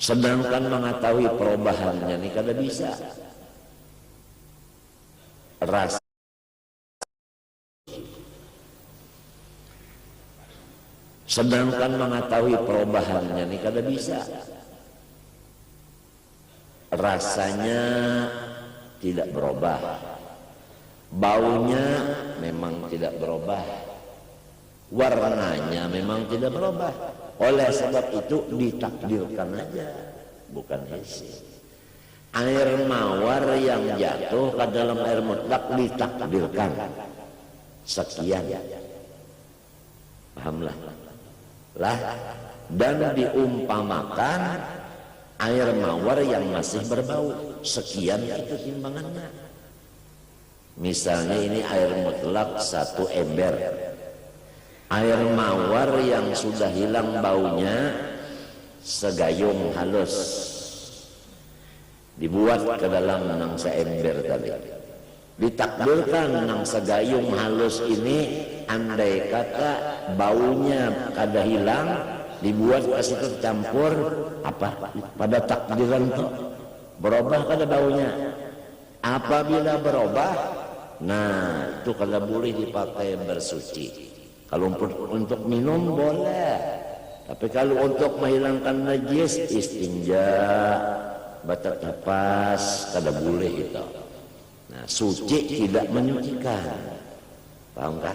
Sedangkan mengetahui perubahannya ini kada bisa. Rasa sedangkan mengetahui perubahannya ini kada bisa. Rasanya tidak berubah, baunya memang tidak berubah, warnanya memang tidak berubah. Oleh sebab itu ditakdirkan aja, bukan hese. Air mawar yang jatuh ke dalam air mutlak ditakdirkan sekian, pahamlah lah. Dan diumpamakan air mawar yang masih berbau sekian, itu timbangannya. Misalnya ini air mutlak 1 ember, air mawar yang sudah hilang baunya segayung halus dibuat ke dalam nang seember tadi. Ditakdirkan nang segayung halus ini, andai kata baunya kada hilang, dibuat kasih tercampur apa pada takdiran tuh berubah kada baunya. Apabila berubah, nah itu kada boleh dipakai bersuci. Kalau untuk minum boleh, tapi kalau untuk menghilangkan najis, istinja, batak nafas, kada boleh itu. Nah, suci tidak menyucikan, paham kan?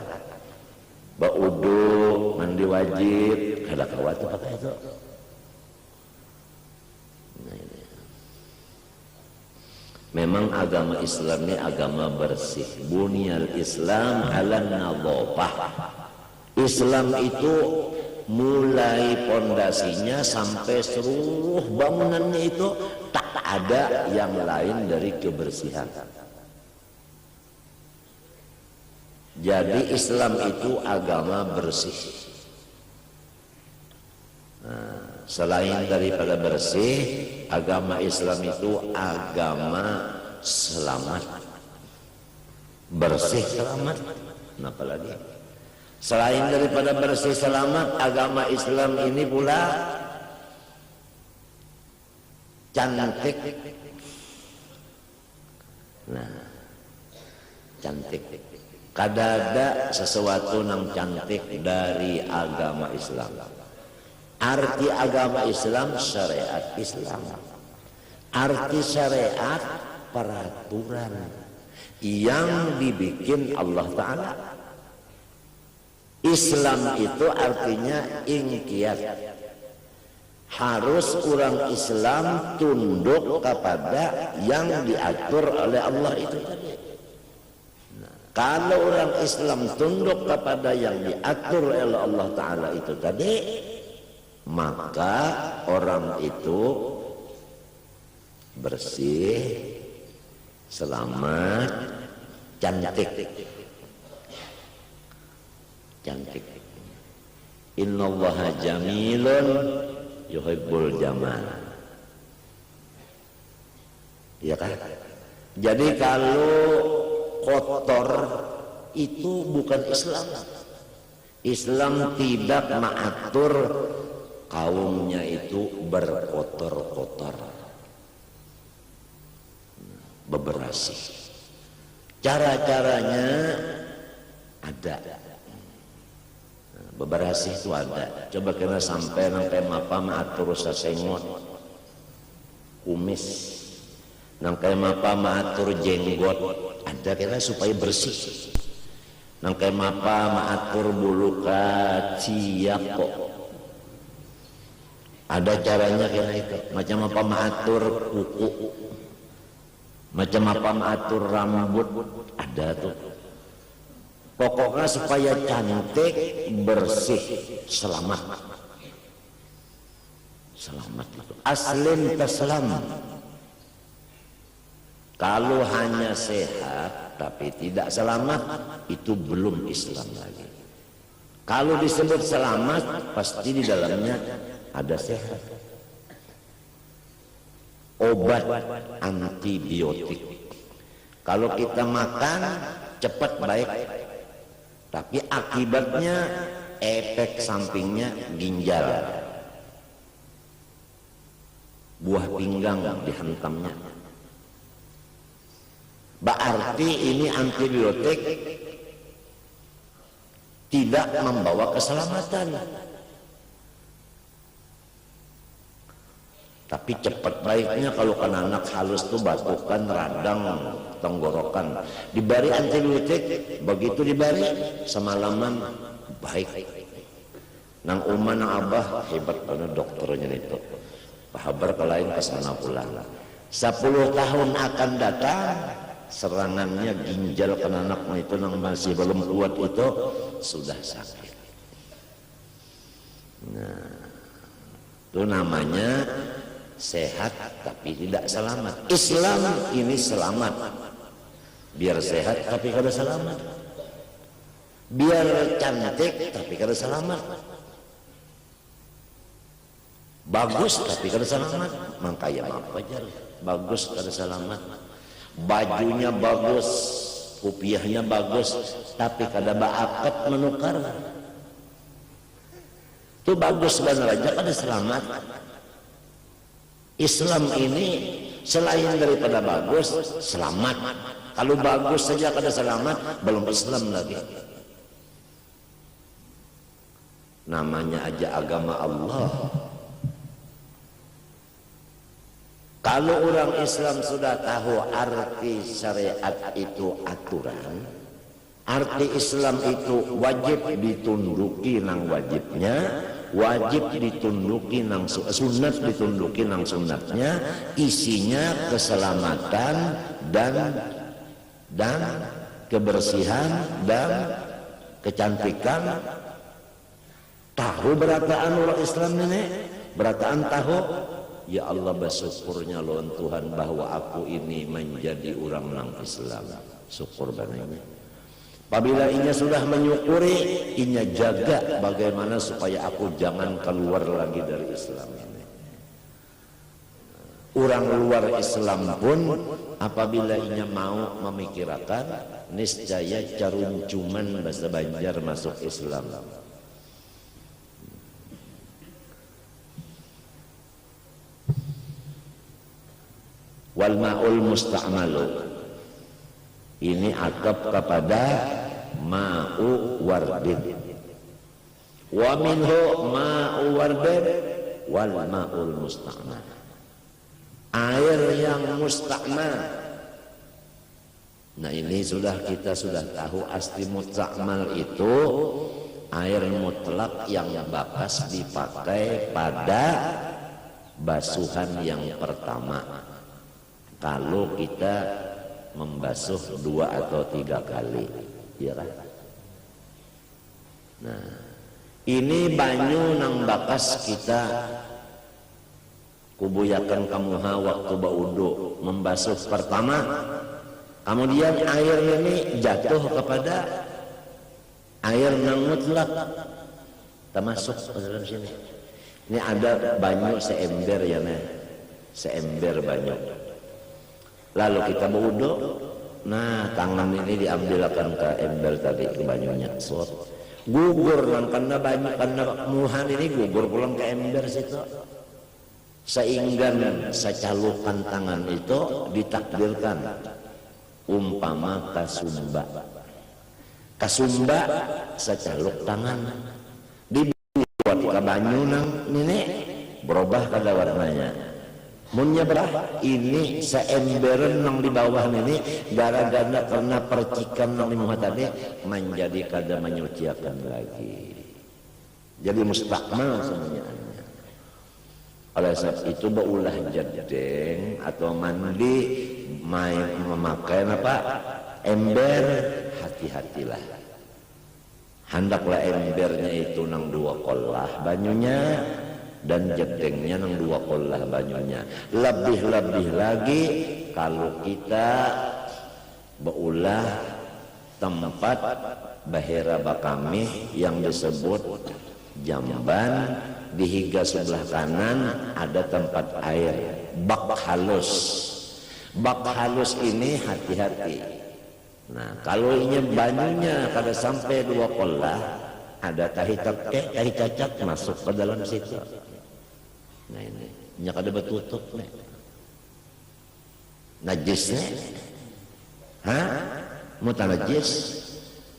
Baudu, mandi wajib, kada kawat pakai itu. Nah, ini. Memang agama Islam ini agama bersih. Bunyal Islam ala nadhafah. Islam itu mulai pondasinya sampai seluruh bangunannya itu tak ada yang lain dari kebersihan. Jadi Islam itu agama bersih. Nah, selain daripada bersih, agama Islam itu agama selamat. Bersih selamat. Kenapa lagi? Selain daripada bersih selamat, agama Islam ini pula cantik. Nah, cantik. Kada ada sesuatu yang cantik dari agama Islam. Arti agama Islam syariat Islam. Arti syariat peraturan yang dibikin Allah Ta'ala. Islam itu artinya inqiyad. Harus orang Islam tunduk kepada yang diatur oleh Allah itu tadi. Nah, kalau orang Islam tunduk kepada yang diatur oleh Allah Ta'ala itu tadi, maka orang itu bersih, selamat, cantik. Cantik. Innallaha jamilun yuhibbul jamal. Ya kan? Jadi kalau kotor itu bukan Islam. Islam tidak mengatur kaumnya itu berkotor-kotor, bebersih. Cara-caranya ada. Bebersih itu ada. Coba kena sampai mapa maatur sasengot kumis, nangkai mapa maatur jenggot, ada kena supaya bersih. Nangkai mapa maatur bulu kaciak kok. Ada caranya kena itu. Macam apa maatur kuku, macam apa maatur rambut, ada tuh. Pokoknya supaya cantik, bersih, selamat. Selamat itu aslin taslam. Kalau hanya sehat tapi tidak selamat, itu belum Islam lagi. Kalau disebut selamat, pasti di dalamnya ada sehat. Obat antibiotik. Kalau kita makan cepat baik, tapi akibatnya efek sampingnya ginjal. buah pinggang dihantamnya. Berarti ini antibiotik tidak membawa keselamatan. Tapi cepat baiknya kalau kan anak halus tuh batukan, radang, tenggorokan, diberi antibiotik, begitu diberi semalaman baik. Nang uma nang abah hebat banget dokternya itu. Pahabar ke lain kesana pulang. 10 tahun akan datang serangannya ginjal kan anak itu nang masih belum kuat itu sudah sakit. Nah, itu namanya sehat tapi tidak selamat. Islam ini selamat, biar sehat tapi kada selamat, biar cantik tapi kada selamat, bagus tapi kada selamat. Makanya apa aja bagus kada selamat, bajunya bagus, kopiahnya bagus, tapi kada baakat menukar. Itu bagus benar aja kada selamat. Islam ini selain daripada bagus, selamat. Kalau bagus saja kada selamat, belum Islam lagi. Namanya aja agama Allah. Kalau orang Islam sudah tahu arti syariat itu aturan, arti Islam itu wajib ditunduki nang wajibnya, wajib ditunduki nang sunat ditunduki nang sunatnya, isinya keselamatan dan kebersihan dan kecantikan. Tahu berataan orang Islam ini, berataan tahu. Ya Allah bersyukurnya lawan Tuhan bahwa aku ini menjadi orang nang Islam. Syukur banget. Apabila inya sudah menyukuri, inya jaga bagaimana supaya aku jangan keluar lagi dari Islam ini. Orang luar Islam pun apabila inya mau memikirkan, niscaya caruncuman bahasa Banjar masuk Islam. Wal ma'ul musta'malu, ini akab kepada ma'u wardin. Wa minhu ma'u wardin wal ma'ul musta'mal, air yang musta'mal. Nah ini kita sudah tahu asli musta'mal itu air mutlak yang bakas dipakai pada basuhan yang pertama. Kalau kita membasuh 2 atau 3 kali, ya kan? Nah, ini banyu nang bakas kita kubuyakan kamuha waktu baudu membasuh pertama, kemudian air ini jatuh kepada air nang mutlak, termasuk ke dalam sini. Ini ada banyu seember ya nih, seember banyu. Lalu kita berwudu, nah tangan ini diambilkan ke ember tadi, ke banyunya, gugur karena banyu, karena muhan ini gugur pulang ke ember situ, sehingga secalukan tangan itu ditakdirkan umpama kasumba secaluk tangan dibuat ke banyu nang ini berubah kada warnanya. Munnya berah ini seemberan nang di bawah ini gara-gara karena percikan nang di muha tadi menjadi kada menyuciakan lagi, jadi mustakmal semuanya. Oleh sebab itu baulah jedeng atau mandi main memakai apa ember, hati-hatilah, hendaklah embernya itu nang 2 kolah banyunya dan jedengnya nang 2 kolah banyunya. Lebih-lebih lagi kalau kita beulah tempat bahera bakami yang disebut jamban, di higa sebelah kanan ada tempat air bak halus. Bak halus ini hati-hati. Nah kalau ini banyunya kada sampai 2 kolah, ada tahi cacat masuk ke dalam situ. Nah ini nya kada betutup nih najisnya muta najis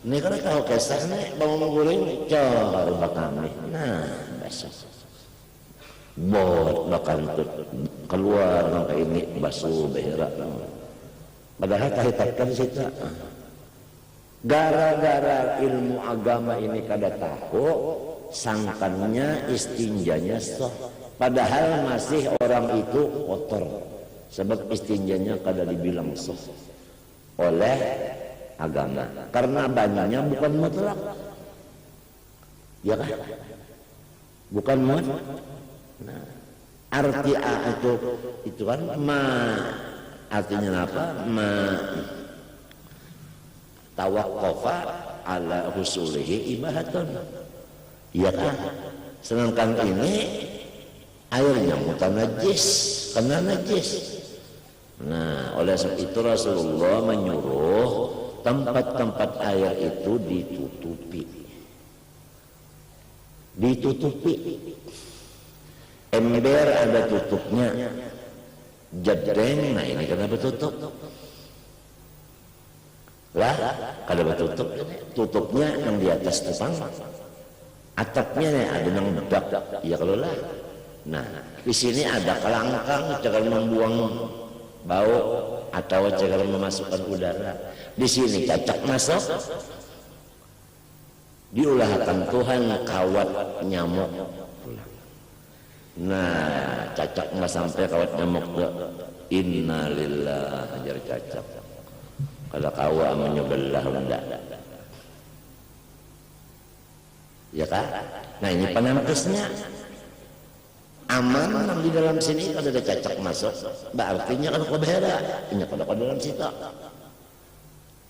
ini kada tahu kesah nih bangun guring coba kami nah besok bot bakantut keluar nang ini basuh behera padahal tahitatkan situ gara-gara ilmu agama ini kada tahu sangkannya istinjanya sah padahal masih orang itu kotor sebab istinjanya kada dibilang sah oleh agama karena banyaknya bukan mutlak ya kan bukan mutlak nah, arti itu kan artinya apa tawaqqafa ala husulihi ibahatun ya kan sedangkan ini airnya mutanajis karena najis nah oleh sebab itu Rasulullah menyuruh tempat-tempat air itu ditutupi ember ada tutupnya jadreng nah ini karena betutup lah kada betutup tutupnya yang di atas tupang atapnya nih ada yang bedak ya kalau lah nah di sini ada kelangkang jangan membuang bau atau jangan memasukkan udara di sini cacak masuk diulahkan Tuhan kawat nyamuk nah cacak nggak sampai kawat nyamuk innalillah ajar cacak kalau kawa menyebelah enggak ya kan nah ini penampisnya aman di dalam sini kalau ada cacak masuk berarti kan kebera ini kalau dalam situ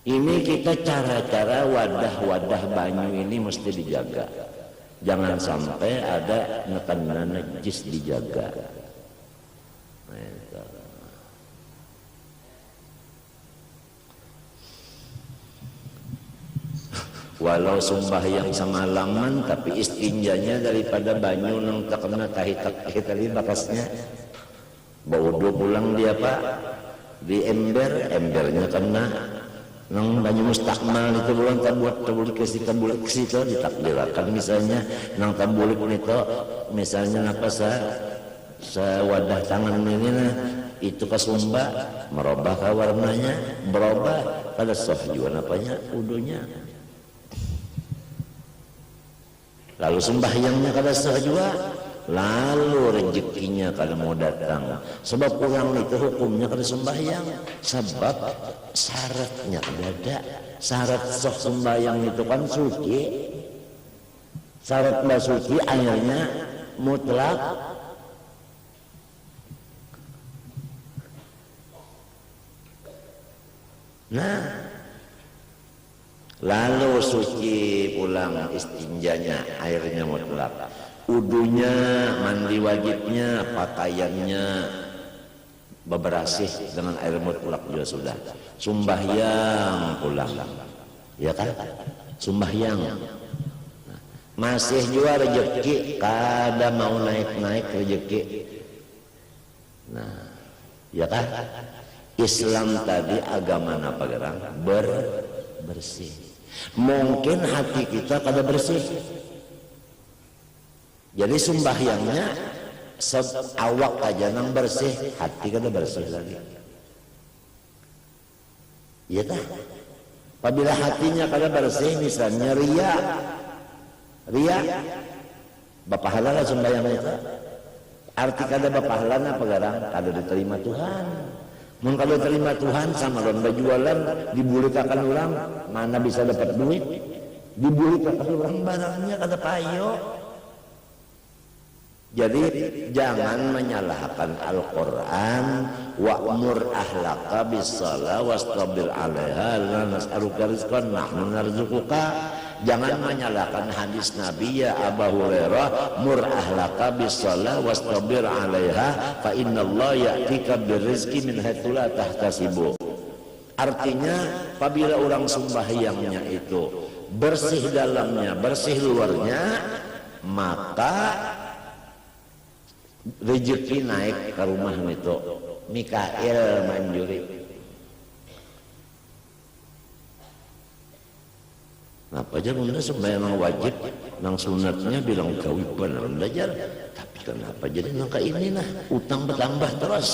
ini kita cara-cara wadah-wadah banyu ini mesti dijaga jangan sampai ada nekana najis dijaga walau sembahyang semalaman tapi istinjanya daripada banyu nang terkena tahit tadi bakasnya baudo pulang dia pak di embernya kena nang banyu mustakmal itu bulan tabuat tabulik ke situ ditakdirkan misalnya nang tabulik itu misalnya apa wadah tangan ini nah itu kesumba merubah ke warnanya berubah pada soh juga apanya udunya lalu sembahyangnya kada sah juga lalu rezekinya kada mau datang sebab orang itu hukumnya kada sembahyang sebab syaratnya kada ada syarat sah sembahyang itu kan suci syarat suci akhirnya mutlak nah lalu suci pulang istinjanya airnya mutlak udunya mandi wajibnya pakaiannya bebersih dengan air mutlak juga sudah sembahyang pulang ya kan sembahyang masih juga rezeki kada mau naik rezeki nah ya kan Islam tadi agama apa gerang bersih mungkin hati kita kada bersih jadi sembahyangnya awak aja nang bersih hati kada bersih lagi iya tak apabila hatinya kada bersih misalnya ria bapahala sembahyang itu arti kada bapahala apa garang kada diterima Tuhan mun kalau terima Tuhan sama lomba jualan dibulitakan orang mana bisa dapat duit dibulitakan orang barangnya kada payo jadi jangan menyalahkan Al-Quran wa'mur ahlaka bis-shalah wastabir 'alaiha la nas'aluka rizqan nahnu narzuquka jangan menyalahkan hadis Nabi ya Abu Hurairah mur ahlaka bis-shalah wastabir 'alaiha fa innallaha ya'tika birrizqi min haitsu la tahtasibu artinya apabila orang sembahyangnya itu bersih dalamnya bersih luarnya maka rezeki naik ke rumah itu Mikail manjuri. Apa aja bunda sembahyang wajib nang sunatnya bilang kawiban belajar, tapi kenapa jadi nang ini nah utang bertambah terus.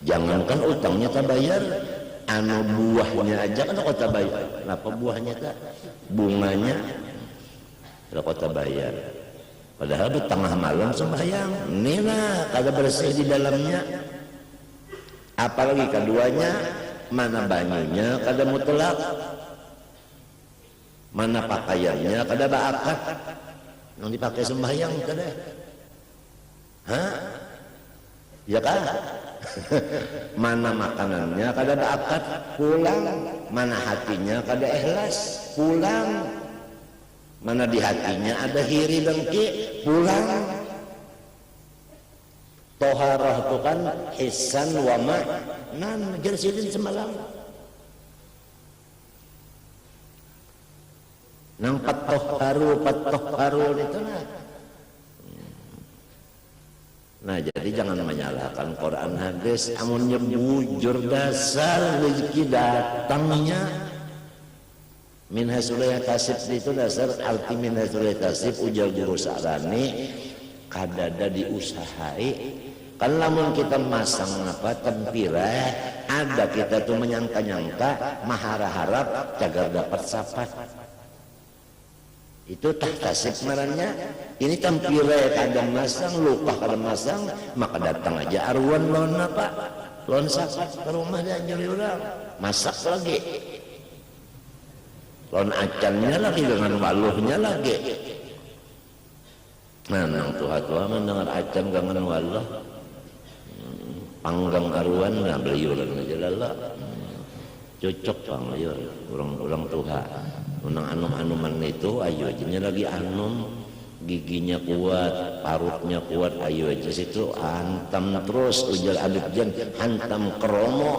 Jangankan utangnya tak bayar, anu buahnya aja kan kota bayar. Kenapa buahnya tak? Bunganya kalau kota bayar. Padahal di tengah malam sembahyang, nina kada bersih di dalamnya. Apalagi keduanya, mana banyunya kada mutlak, mana pakaiannya kada baakat, yang dipakai sembahyang kada. Hah? Ya kan? Mana makanannya kada baakat, pulang. Mana hatinya kada ikhlas, pulang. Mana di hatinya ada hiri dengki, pulang. Toharah itu kan hisan wa ma'nan, jersidin semalam. Nang patoharu itu lah. Nah jadi jangan menyalahkan Quran hadis, amunnya bujur dasar rezeki datangnya. Min hasulaya tasib itu dasar arti min hasulaya tasib ujar guru Sa'rani kadada diusahai. Kan lamun kita masang apa tempira, ada kita tuh menyangka-nyangka maharap cagar dapat sapat. Itu tasib ngarannya. Ini tempira kadang masang, lupa kadang masang, maka datang aja arwan lon apa? Lon sapat ke rumah dia jadi orang masak lagi. Lon acannya lagi dengan waluhnya lagi. Nah, nang tua-tua mendengar acan dengan waluh, panggang aruan nah beliau aja lala. Cocok bang ayo orang tua. Unang anum-anuman itu ayo aja lagi anum, giginya kuat, parutnya kuat, ayo aja situ hantam terus ujar alif jan hantam keromo.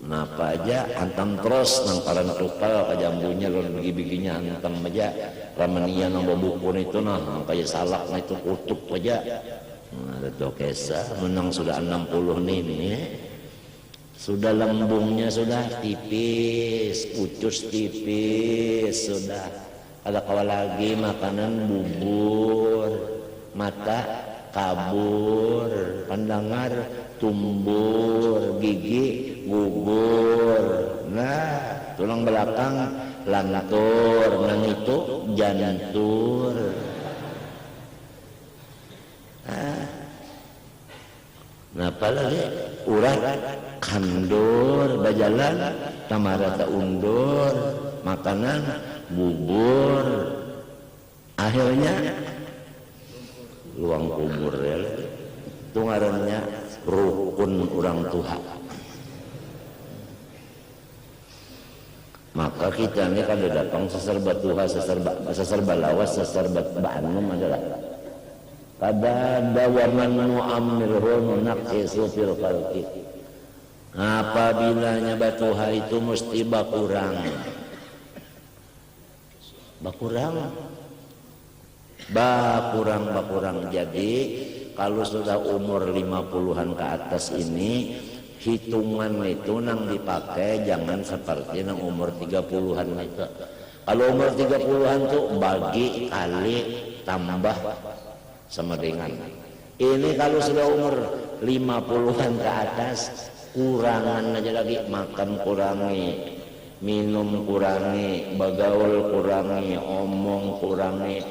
Napa aja hantam terus nang paran tupal kajambunya lon bigi-biginya hantam aja ramania nang bubukun itu nah kayak salak nah itu kutuk aja. Nah itu kesa menang sudah 60 nih sudah lembungnya sudah tipis, ucus tipis sudah. Ada kawal lagi makanan bubur, mata kabur, pandangar tumbur, gigi gugur. Nah, tulang belakang lantur, nang itu jantur. Nah, apalagi urat kandur, bajalan tamarata undur, makanan bubur. Akhirnya luang kubur ya. Itu ngarannya rukun orang tua. Maka kita ini kalau datang seserba tuha, seserba lawas, seserba ba'anum adalah kada dawaman nu'amirhun naqisu fil khalqi. Apabila batuha itu mesti bakurang. Bakurang. Jadi kalau sudah umur 50-an ke atas ini hitungan itu nang dipakai jangan seperti nang umur 30-an itu. Kalau umur 30-an tuh bagi kali tambah sama dengan. Ini kalau sudah umur 50-an ke atas kurangan aja lagi, makan kurangi, minum kurangi, bagaul kurangi, omong kurangi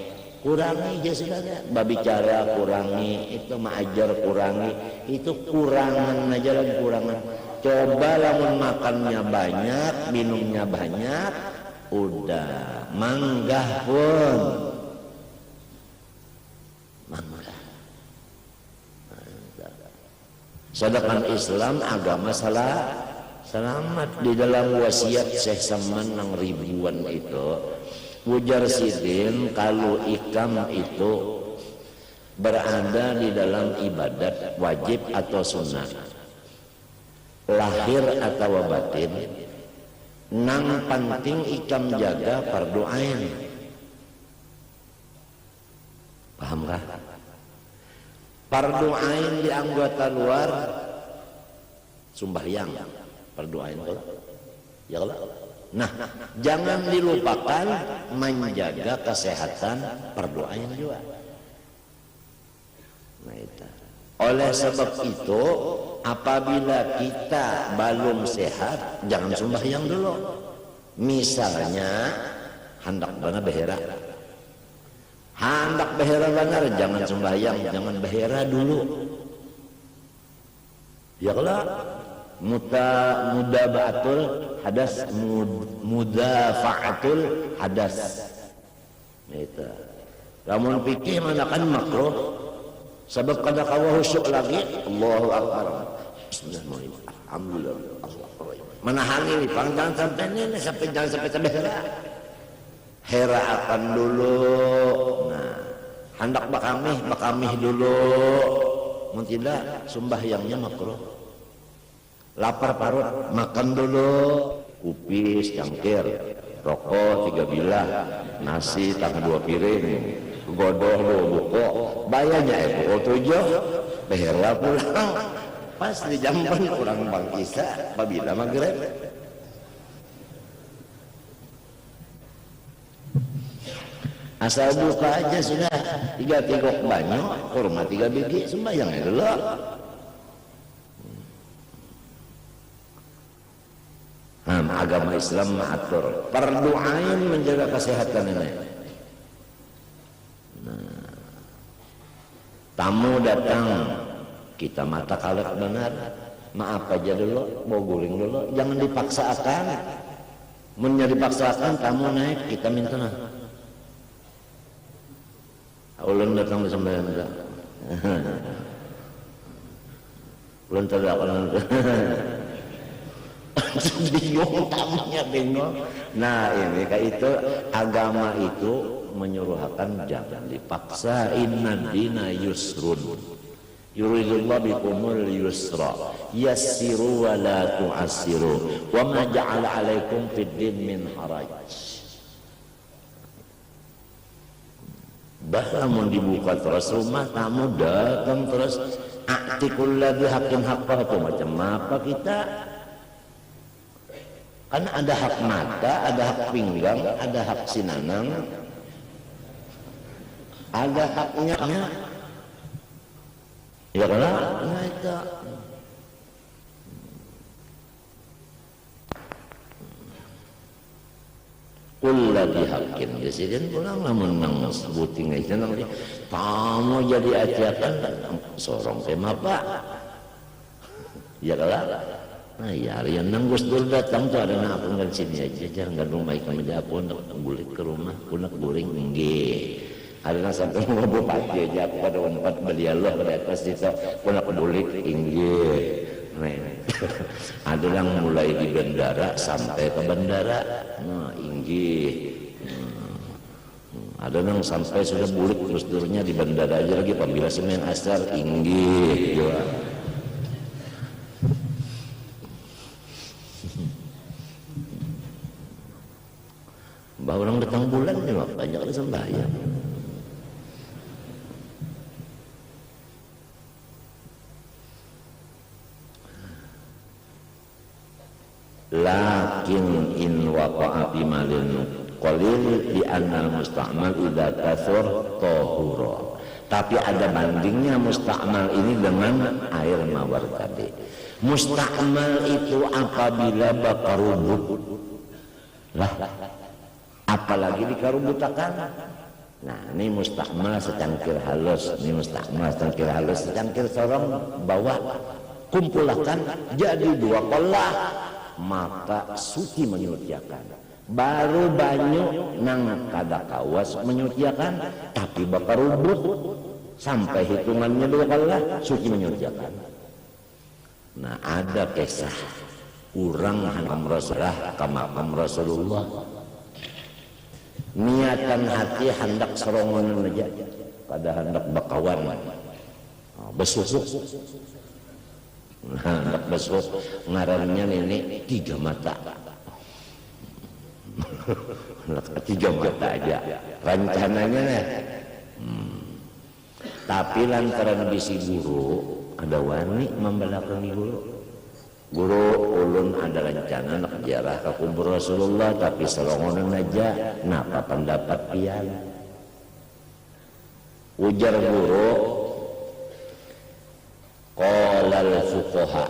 aja sudahnya, babicara kurangi, itu maajar kurangi, itu kurangan aja lagi kurangan. Coba lamun makannya banyak, minumnya banyak, udah manggah pun manggah. Sedangkan Islam agama selamat. Di dalam wasiat Syekh Saman nang ribuan itu ujar sidin kalau ikam itu berada di dalam ibadat wajib atau sunnah, lahir atau batin, nang penting ikam jaga fardu ain. Pahamkah? Fardu ain di anggota luar sembahyang. Fardu ain kalau ya kalau. Nah, jangan dilupakan menjaga kesehatan fardu ain juga. Nah, itu. Oleh sebab itu, apabila kita belum sehat, jangan sembahyang dulu. Misalnya, hendak benar behera. Hendak behera benar, jangan sembahyang, jangan behera dulu. Ya kalau mudabaatul hadas, mudafaatul hadas. Itu. Lamun pikir mana kan makruh. Sebab kada kawa khusyuk lagi, Allahu Akbar. Bismillahirrahmanirrahim. Alhamdulillah. Menahan ini, jangan sampai ini, jangan sampai hera. Hera akan dulu. Nah, hendak bakamih dulu. Mun tidak, sembahyangnya makruh. Lapar parut, makan dulu. Kupis, cangkir, rokok 3 bilah, nasi tangan 2 piring. Godoh lo buko bayarnya buko 7 behera pulang pas di jamban kurang bangkisa apabila maghrib. Asal buka aja sudah 3 tegok banyak kurma 3 biji sembahyang dulu. Agama Islam mengatur fardu ain menjaga kesehatan ini. Tamu datang, kita mata kalek benar, maaf aja dulu, mau guling dulu, jangan dipaksakan. Menjadi dipaksakan, tamu naik, kita minta nah. Ulun datang bersama dengan ulun tidak akan bingung, tamunya bingung. Nah ini kayak itu, agama itu menyuruhkan jangan dipaksa. Inna dina yusrun yuridullah bikumul yusra yassiru wa la tu'assiru wa ma ja'ala alaikum fid din min haraj. Bahkan mau dibuka terus rumah tamu datang terus aktikul ladhi hakin haqqah itu macam apa kita? Kan ada hak mata, ada hak pinggang, ada hak sinanang, ada haknya. Ya kan? Nah itu. Kulla dihakin. Jadi pulang namun nang sebuting aja nang tamu jadi ajakan sorong tema Pak. Ya kan? Nah ya, yang nanggus dulu datang tuh ada nak pun sini aja, jangan rumah ikan menjapun, bulik ke rumah, punak guling nggih. Ada nak sampai mau bupati aja, aku pada tempat beliau pada atas itu, punak bulik nggih. Ada yang mulai di bandara sampai ke bandara, nah inggih. Ada yang sampai sudah bulik terus turunnya di bandara aja lagi, apabila semen asar inggih. Ya. Bah orang datang bulan ni banyak ada sembahyang. Lakin in waqa'a fi malin qalil di anna musta'mal idza kathur tahura. Tapi ada bandingnya musta'mal ini dengan air mawar tadi. Musta'mal itu apabila bakarubut. Lah apalagi dikarubutakan. Nah ini mustakmal secangkir halus, ini mustakmal secangkir halus, secangkir sorong bawa kumpulkan jadi 2 kolah, maka suci menyutiakan. Baru banyu nang kada kawas menyutiakan, tapi bakar rubut sampai hitungannya 2 kolah suci menyutiakan. Nah ada kisah urang hanam Rasulullah ke makam Rasulullah. Niatan hati hendak serongan aja pada hendak bakawan besuk hendak besuk ngarannya ini 3 mata 3 mata aja rencananya Tapi lantaran bisi guru ada wani membelakangi guru ulun ada rencana nak ziarah ke kubur Rasulullah tapi selongonan aja napa pendapat pian ujar guru qalal fuqaha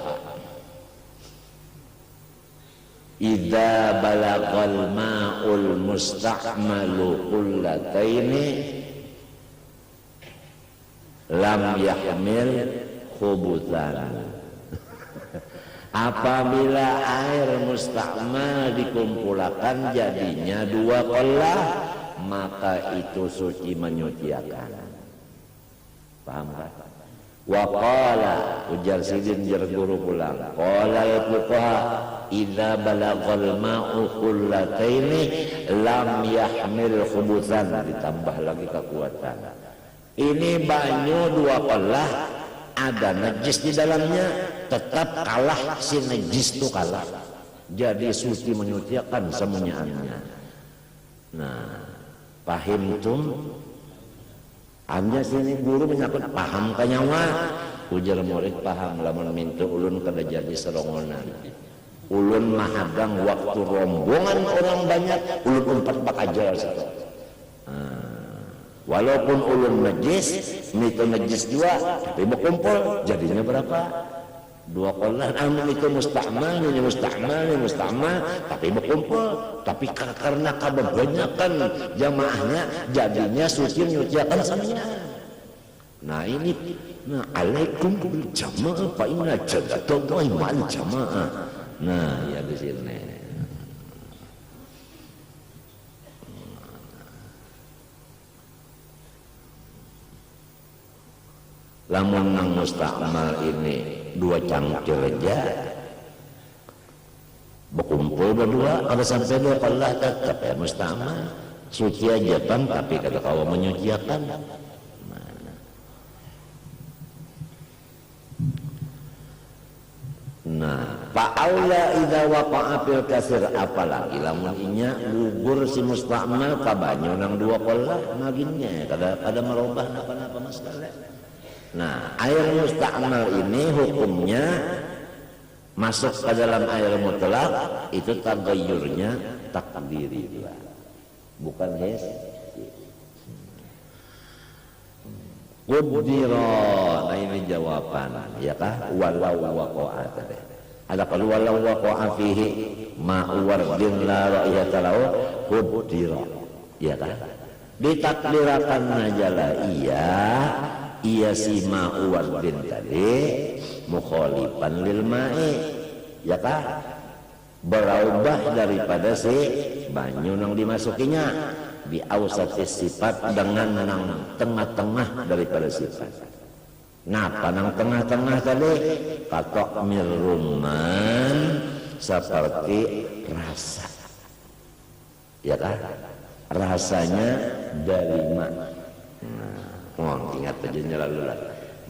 idza balagal ma'ul musta'malu qullataini lam yahmil khubutan. Apabila air musta'mal dikumpulkan jadinya 2 qollah maka itu suci menyuciakan. Paham kan? Wa qala ujar sidin jar guru pulang qala al-fuqaha idza balagal ma'u qullataini lam yahmil khubutan, ditambah lagi kekuatan. Ini banyu 2 qollah ada najis di dalamnya tetap kalah si najis itu kalah jadi suci menyuciakan semuanya. Nah paham tum hanya sini guru menyangkut paham kanyawa ujar murid paham lamun mintu ulun kada jadi serongonan ulun mahagang waktu rombongan orang banyak ulun umpat bakajar satu. Walaupun ulun najis, itu najis juga, tapi berkumpul jadinya berapa? 2 qollah. Amun itu musta'mal, ini musta'mal, tapi berkumpul. Tapi karena kebanyakan jamaahnya, jadinya suci menyuciakan semuanya. Nah ini, alaikum bil jamaah, fa inna jadatullahi ma'al jamaah. Nah ya di sini. Lamun nang musta'mal ini 2 cangkir aja berkumpul berdua ada sampai 2 qollah tetap ya musta'mal suci aja bang tapi kata kau menyuciakan. Nah fa'aula idza waqa'a fil kasir apalagi lamun inya gugur si musta'mal ka banyu nang 2 qollah maginnya kada merubah apa-apa masalah. Nah, air musta'mal ini hukumnya masuk ke dalam air mutlak itu tagayyurnya takdiri bukan hes. Qudira, nah ini jawaban ya kah walau waqa'a tadi. Ada kalau walau waqa'a fihi ma'u wardin la ra'yata lahu qudira. Ya kah? Ditakdirakan ajalah iya si ma'u wardin tadi mukhalifan lil ma'i ya kah berubah daripada si banyu nang dimasukinya bi ausatis sifat dengan nang tengah-tengah daripada sifat. Napa nang tengah-tengah tadi katok miruman seperti rasa ya kah rasanya dari ingat aja lalu lah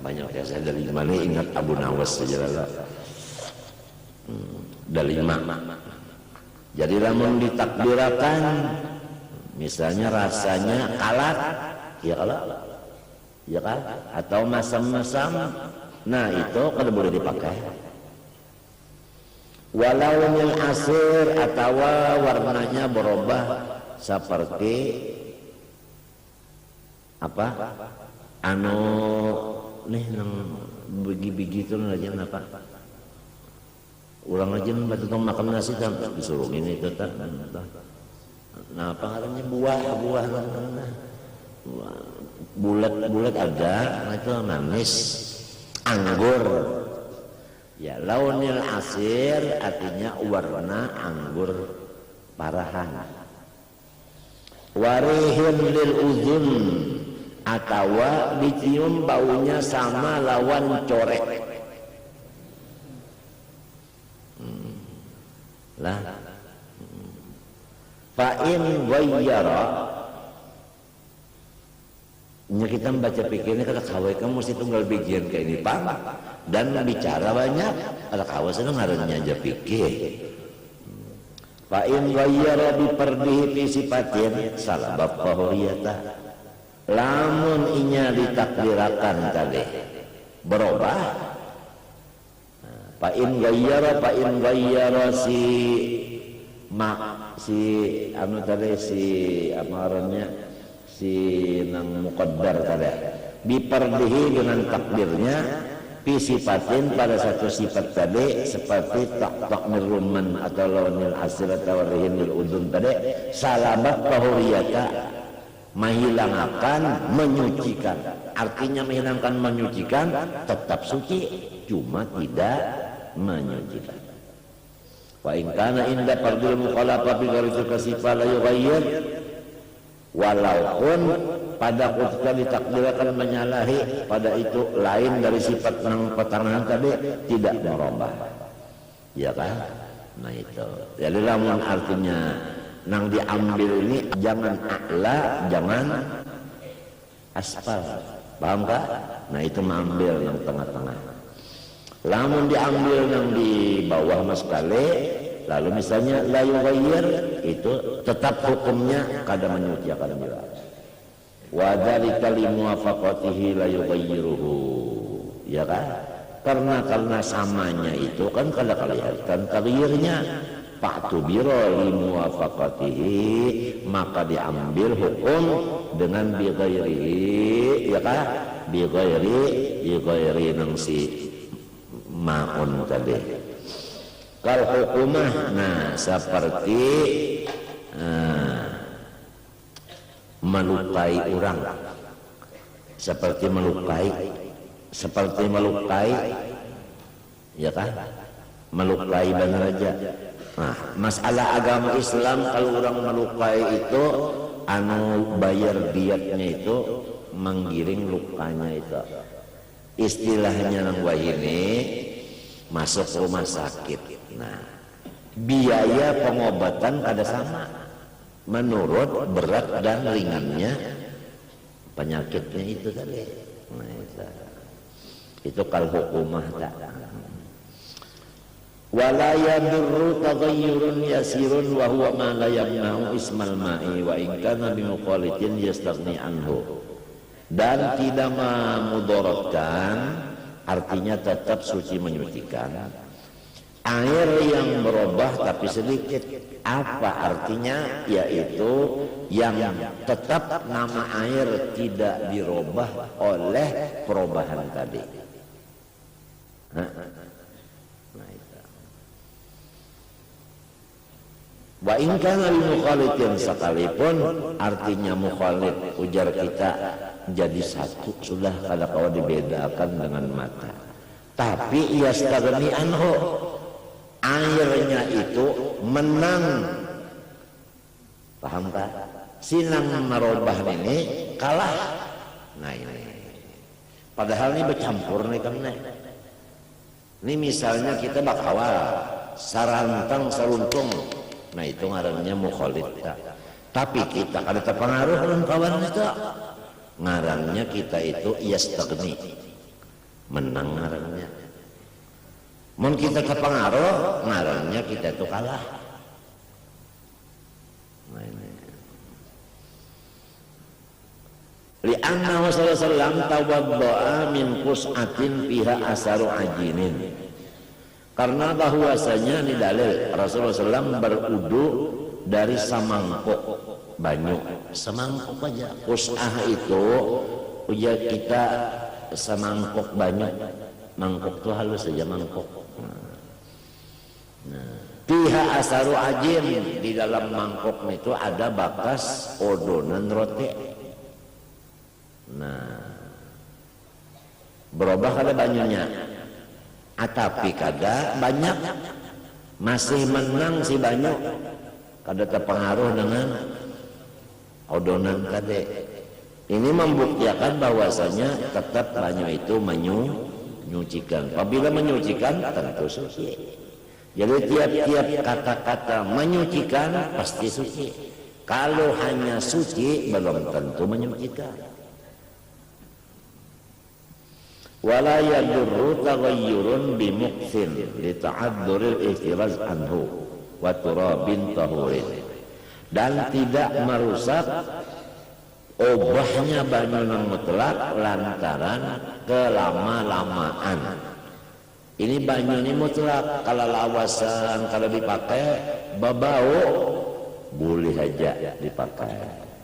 banyak yang saya dari mana ingat Abu Nawas saja lah dari jadi lamun ditakdirakan misalnya rasanya kalat ya kan atau masam-masam nah itu kada boleh dipakai walau mil asir atau warnanya berubah seperti apa anu nih nang begi-begi itu aja apa ulang aja batu tong makan nasi kan disuruh ini itu tak nah apa katanya buah bulat ada nah itu manis anggur ya launil asir artinya warna anggur parahan warihin lil uzun atau dicium baunya sama lawan corek lah fa'in wayyara nya kita membaca pikirnya kata kawai kamu mesti tunggal bagian kayak ini pak dan bicara banyak kata kawai senang ngarannya aja pikir fa'in wayyara biperdihi fi sifatin salah bab fahuriyata lamun inya ditakdirakan tadi berubah, fa in gayyara si anu tadi si amarannya si nang muqaddar tadi bipardihi dengan takdirnya fi sifatin pada satu sifat tadi seperti takmir rumman atau lawanil asirat warihinil udun tadi salabat tahuriyata menghilangkan menyucikan, artinya menghilangkan menyucikan tetap suci cuma tidak menyucikan. Wa in kana inda fardil mukhalafa bi ghairi kasifah la yughayyir, walaupun pada ketika ditakdirkan menyalahi pada itu lain dari sifat nang pertengahan tadi tidak merubah, ya kan? Nah itu jadi lamun artinya nang diambil ini jangan a'la, jangan asfal, paham kah? Nah itu mengambil yang tengah-tengah. Lamun diambil yang di bawah mas kali, lalu misalnya la yughayyir itu tetap hukumnya kada menyucikan juga. Wa dzalika li muwafaqatihi la yughayyiruhu, ya kan? Karena samanya itu kan kada kelihatan taghyirnya. Fa'tubira li muwafaqatihi, maka diambil hukum dengan bi ghairihi, ya kan? Bi ghairi nang si ma'un tadi. Kal hukumah, nah seperti melukai orang, seperti melukai, ya kan? Melukai benar aja. Nah, masalah agama Islam kalau orang melukai itu anu bayar diatnya itu menggiring lukanya itu. Istilahnya nang wahini masuk rumah sakit. Nah, biaya pengobatan kada sama menurut berat dan ringannya penyakitnya itu tadi. Nah, itu kalau hukumah tak. Wala yadurru taghayyurun yasirun wa huwa ma la yamna'u ismal ma'i wa in kana bi muqalitin yastaghni anhu. Dan tidak memudaratkan, artinya tetap suci menyucikan. Air yang berubah tapi sedikit. Apa artinya? Yaitu yang tetap nama air tidak dirubah oleh perubahan tadi. Wa in kana mukhalitin, sekalipun artinya mukhalid ujar kita jadi satu sudah kada kawa dibedakan dengan mata. Tapi yastaghni anhu, airnya itu menang. Paham tak? Sinang merubah ini kalah. Nah ini. Padahal ini bercampur nih kan nih. Ini misalnya kita bakawal sarantang saruntung. Nah itu ngarannya mukhalid. Tapi kita kada terpengaruh dengan kawan kita. Ngarannya kita itu yastaghni, menang ngarannya. Mun kita terpengaruh, ngarannya kita itu kalah. Li'anna Rasulullah sallallahu tawadda'a min qus'atin fiha asaru ajinin. Karena bahwasanya ini dalil Rasulullah SAW berudu dari semangkuk banyu, semangkuk aja. Qus'ah itu ujar kita semangkuk banyu, mangkuk itu halus saja mangkuk. Fiha asaru ajin, di dalam mangkuk itu ada bakas odonan roti. Nah, berubah kada banyunya. Tapi kada banyak, masih menang si banyu, kada terpengaruh dengan odonan tadi. Ini membuktikan bahwasanya tetap banyu itu menyucikan. Apabila menyucikan tentu suci. Jadi tiap-tiap kata-kata menyucikan pasti suci. Kalau hanya suci belum tentu menyucikan. Wala yadurru taghayyurun bimuksin li ta'adduril ihtiraz anhu wa turabin tahurin. Dan tidak merusak obahnya banyu nang mutlak lantaran kelama-lamaan. Ini banyu ini mutlak, kalau lawasan kalau dipakai babau boleh aja dipakai,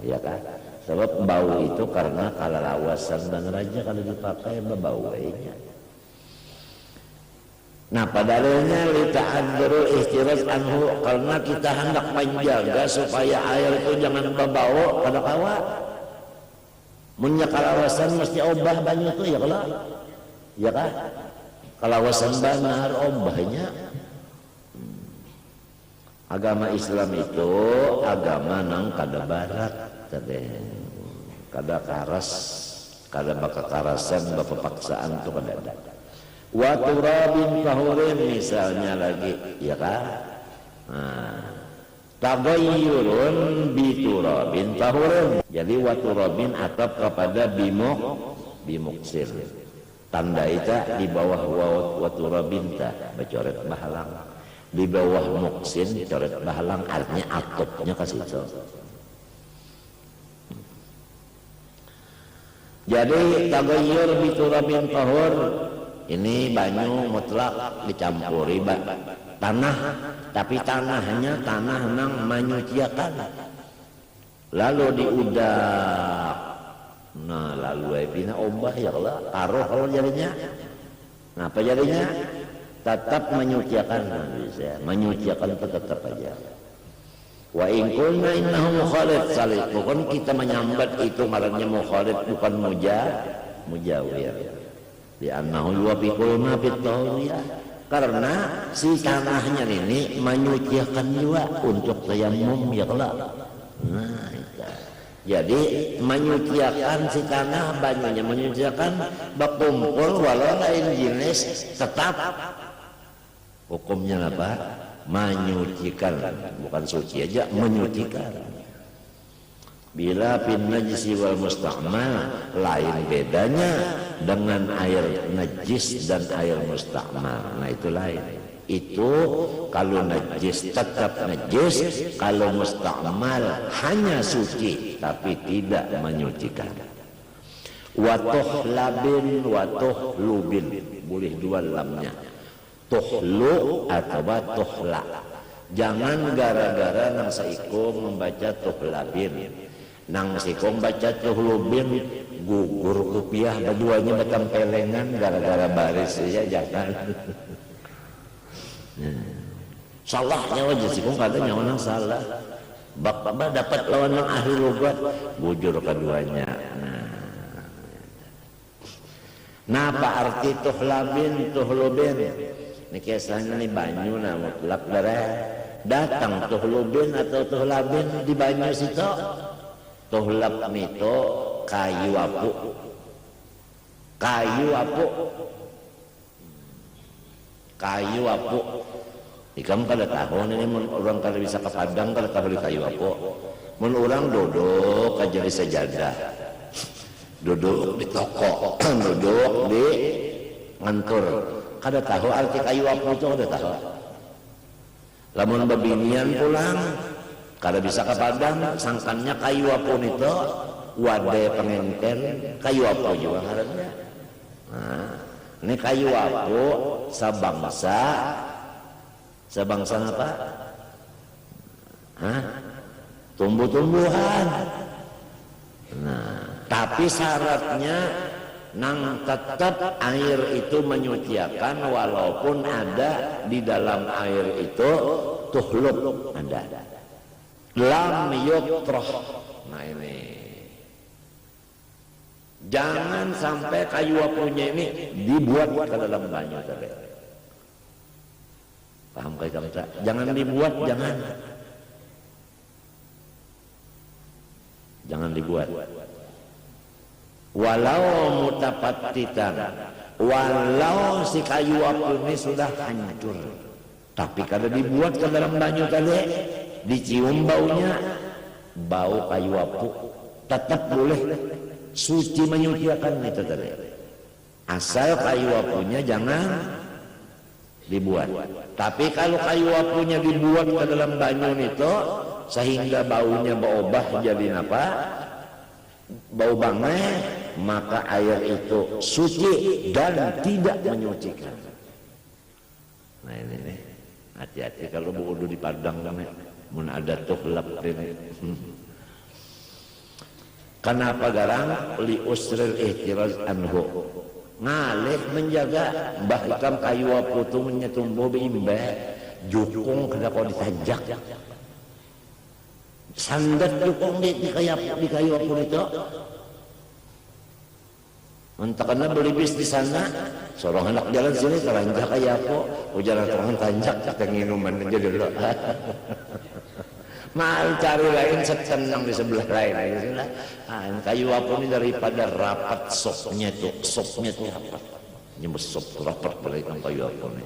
ya kan? Sebab bau itu karena kalau lawasan dan raja kalau dipakai babaunya. Nah, padahal lita'adzurul ihtiraz anhu, karena kita hendak menjaga supaya air itu jangan berbau pada kawa. Munya kalawasan mesti obah banyak itu ya kalau, ya kan? Kalawasan benar obahnya. Agama Islam itu agama nang kada barat, kada karas, kada bakakarasan, bapapaksaan itu kada ada. Wa turabin tahurin misalnya lagi, ya kan? Tagayyurun biturabin tahurin. Jadi wa turabin atap kepada bimuksil. Tanda itu di bawah wa turabin ta bacoret bahalang. Di bawah muksin coret bahalang, artinya atapnya ke situ. Jadi tagayyur biturabin tahur ini banyu mutlak dicampuri tanah, tapi tanahnya tanah nang menyuciakan. Lalu diudak, nah lalu bina obah ya Allah, taruh kalau jadinya. Nah, apa jadinya? Tetap menyuciakan, bisa menyuciakan itu tetap aja. Wa in kunna innahu mukhalid salih, bukan kita menyambat itu marahnya mukhalid, bukan mujawir. Di annahu yuwafiquna fit-tahuriyah, karena si tanahnya ini menyuciakan juga untuk tayammum ya Allah. Nah, itu. Jadi menyuciakan si tanah, banyunya menyuciakan, berkumpul walau lain jenis tetap hukumnya apa? Menyucikan, bukan suci aja, menyucikan. Bila fin najisi wal musta'mal, lain bedanya dengan air najis dan air musta'mal. Nah itu lain. Itu kalau najis tetap najis, kalau musta'mal hanya suci tapi tidak menyucikan. Watuh labin, watuh lubin, boleh dua lamnya. Tuhlu atau tuhla. Jangan gara-gara nang saiko membaca tuhlabin, nang saiko membaca tuhlubin, gugur rupiah keduanya bertempelengan gara-gara baris ya, jangan. Salahnya wajah sih, katanya orang salah. Bapak dapat lawan yang ahli logat, bujur keduanya. Nah, apa arti tuhlabin, tuhlubin? Ini kisahnya nih banyu nah mutlak darah. Datang tuhlubin atau tuhlabin di banyu situ. Tuhlab itu kayu apu. Kayu apu. Kayu apu. Ikam kada tahu ini orang kada bisa ke Padang kada tahu kayu apu. Mun orang duduk aja di sejadah. Duduk di toko, duduk di ngantur. Kada tahu arti kayu apu itu, kada tahu. Lamun babinian pulang, kada bisa ke Padang, sangkannya kayu apu itu wadah pengenten, kayu apu juga ngarannya. Nah, ini kayu apu sebangsa apa? Hah? Tumbuh-tumbuhan. Nah, tapi syaratnya nang tetap air itu menyuciakan walaupun ada di dalam air itu tuhlub ada. Lam yuktroh. Nah ini. Jangan sampai kayu apunya ini dibuat ke dalam banyu tadi. Paham kayak kamu? Jangan dibuat, jangan. Jangan dibuat. Walau mutapattitan, walau si kayu apu ini sudah hancur, tapi kalau dibuat ke dalam banyu tadi, dicium baunya, bau kayu apu, tetap boleh suci menyuciakan itu tadi. Asal kayu apunya jangan dibuat. Tapi kalau kayu apunya dibuat ke dalam banyu itu, sehingga baunya berubah jadi apa? bau bangeh, maka air itu suci dan tidak menyucikan. Nah ini nih, hati-hati kalau berwudu di Padang kan, mun ada tuhlab ini. Kenapa garang? Li usril ihtiraz anhu. Ngalih menjaga mbah ikam kayu aputu menyetumbuh bimbe jukung kada kau ditajak. Sandat jukung di kayu apun itu. Mentakana beli bis di sana, seorang anak jalan sini teranjak kayak apa, ujaran orang tanjak tak minuman aja dulu. Mal cari lain senang di sebelah lain aja. Kayu apa ini daripada rapat sopnya itu rapat, nyembes sop rapat dari kayu apa ini.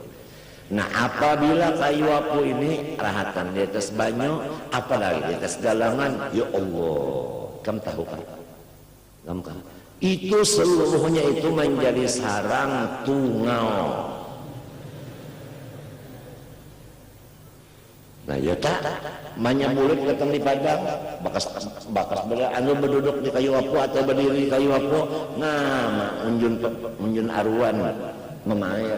Nah apabila kayu apa ini rahatan di atas banyu, apalagi di atas galangan, ya Allah, kamu tahu kan? Kamu tahu? Itu seluruhnya itu menjadi sarang tungau. Nah ya tak, banyak murid datang di Padang, bakas anu berduduk di kayu apu atau berdiri di kayu apu, nah unjun aruan memair.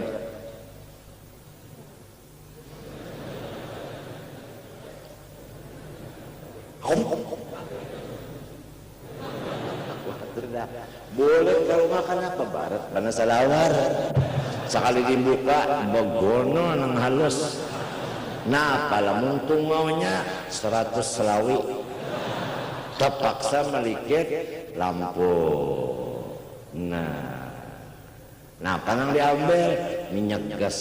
Boleh kalau makan apa barat karena salawar sekali dibuka begono nang halus. Nah palamun tungaunya 100 selawi terpaksa melikit lampu. Nah panang diambil minyak gas.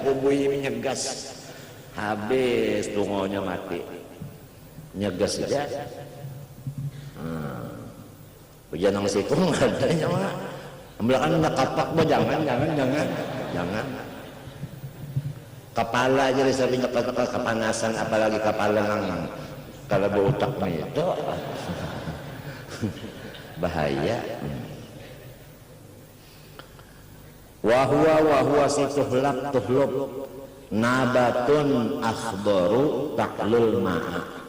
Bubui minyak gas habis tungaunya mati nyegas saja. Hujan nang sikung adanya mah. Belakang nak kapak mah jangan. Kepala aja disering kepanasan apalagi kepala nang kalau berutak itu bahaya. Wahwa si tuhlub nabatun akhbaru taklul ma'a.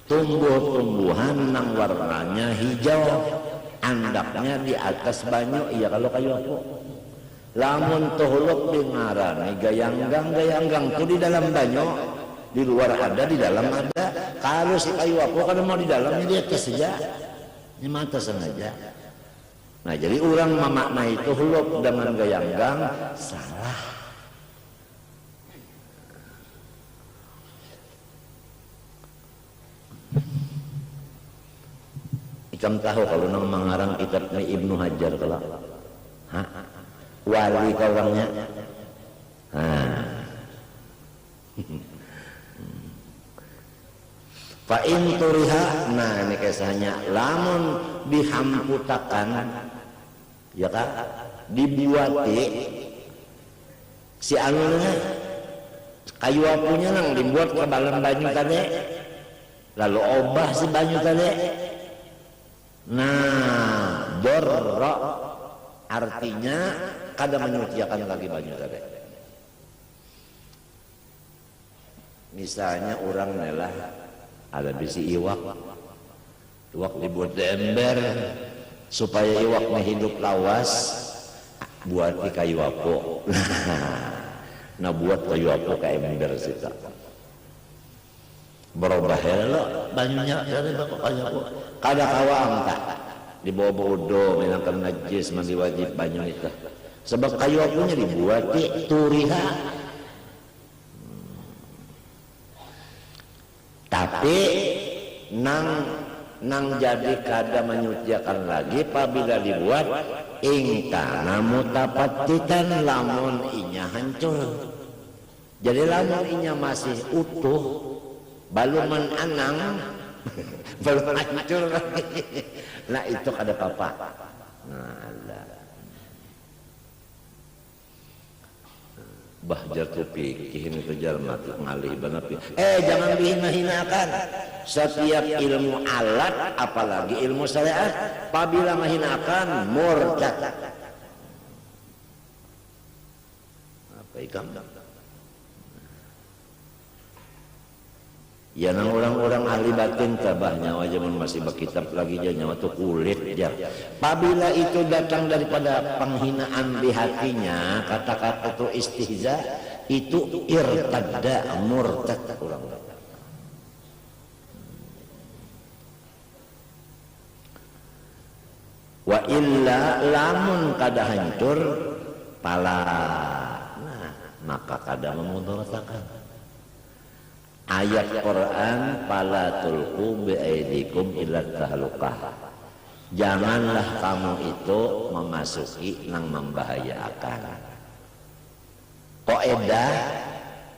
Tumbuh-tumbuhan nang warnanya hijau, andaknya di atas banyu. Iya kalau kayu apa lamun tuhluk di ngarani gayanggang itu di dalam banyu, di luar ada, di dalam ada. Kalau si kayu apa kan mau di dalam di atas saja, di mata sengaja. Nah jadi orang memaknai tuhluk dengan gayanggang salah. Ikam tahu kalau nang mengarang kitab Ibnu Hajar kalau wali kau orangnya fa in turiha. Nah ini kisahnya lamun dihamputakan ya kan, dibuati si anunya kayu apunya nang dibuat ke dalam banyu tadi, lalu obah si banyu tadi. Nah dorra artinya kada menyuciakan lagi banyu tadi. Misalnya orang nelah ada bisi iwak dibuat di ember supaya iwaknya hidup lawas, buat di kayu apo. Nah buat kayu apo ke ember situ berubah lo banyunya dari bapak kayu apo kada kawang tak dibawa bodoh menangkan najis mandi wajib banyu itu sebab kayu apunya dibuat di turiha. Tapi nang jadi kada menyuciakan lagi apabila dibuat ingkana mutapatitan lamun inya hancur. Jadi lamun inya masih utuh baluman anang belum hancur lagi. Nah itu kada apa-apa. Nah Allah bahjar tu pikihin itu jalma ngalih banget. Jangan dihina-hinakan. Setiap ilmu alat apalagi ilmu syariat apabila menghinakan murtad. Apa ikam? Ya nang orang-orang ahli batin tabah nyawa zaman masih berkitab lagi aja nyawa tuh kulit aja. Apabila itu datang daripada penghinaan di hatinya, kata-kata itu istihza, itu irtadda murtad orang. Wa illa lamun kada hancur pala, nah maka kada memudaratakan. Ayat Quran pala tulqu biaidikum ila tahlukah, janganlah kamu itu memasuki nang membahayakan. Qaedah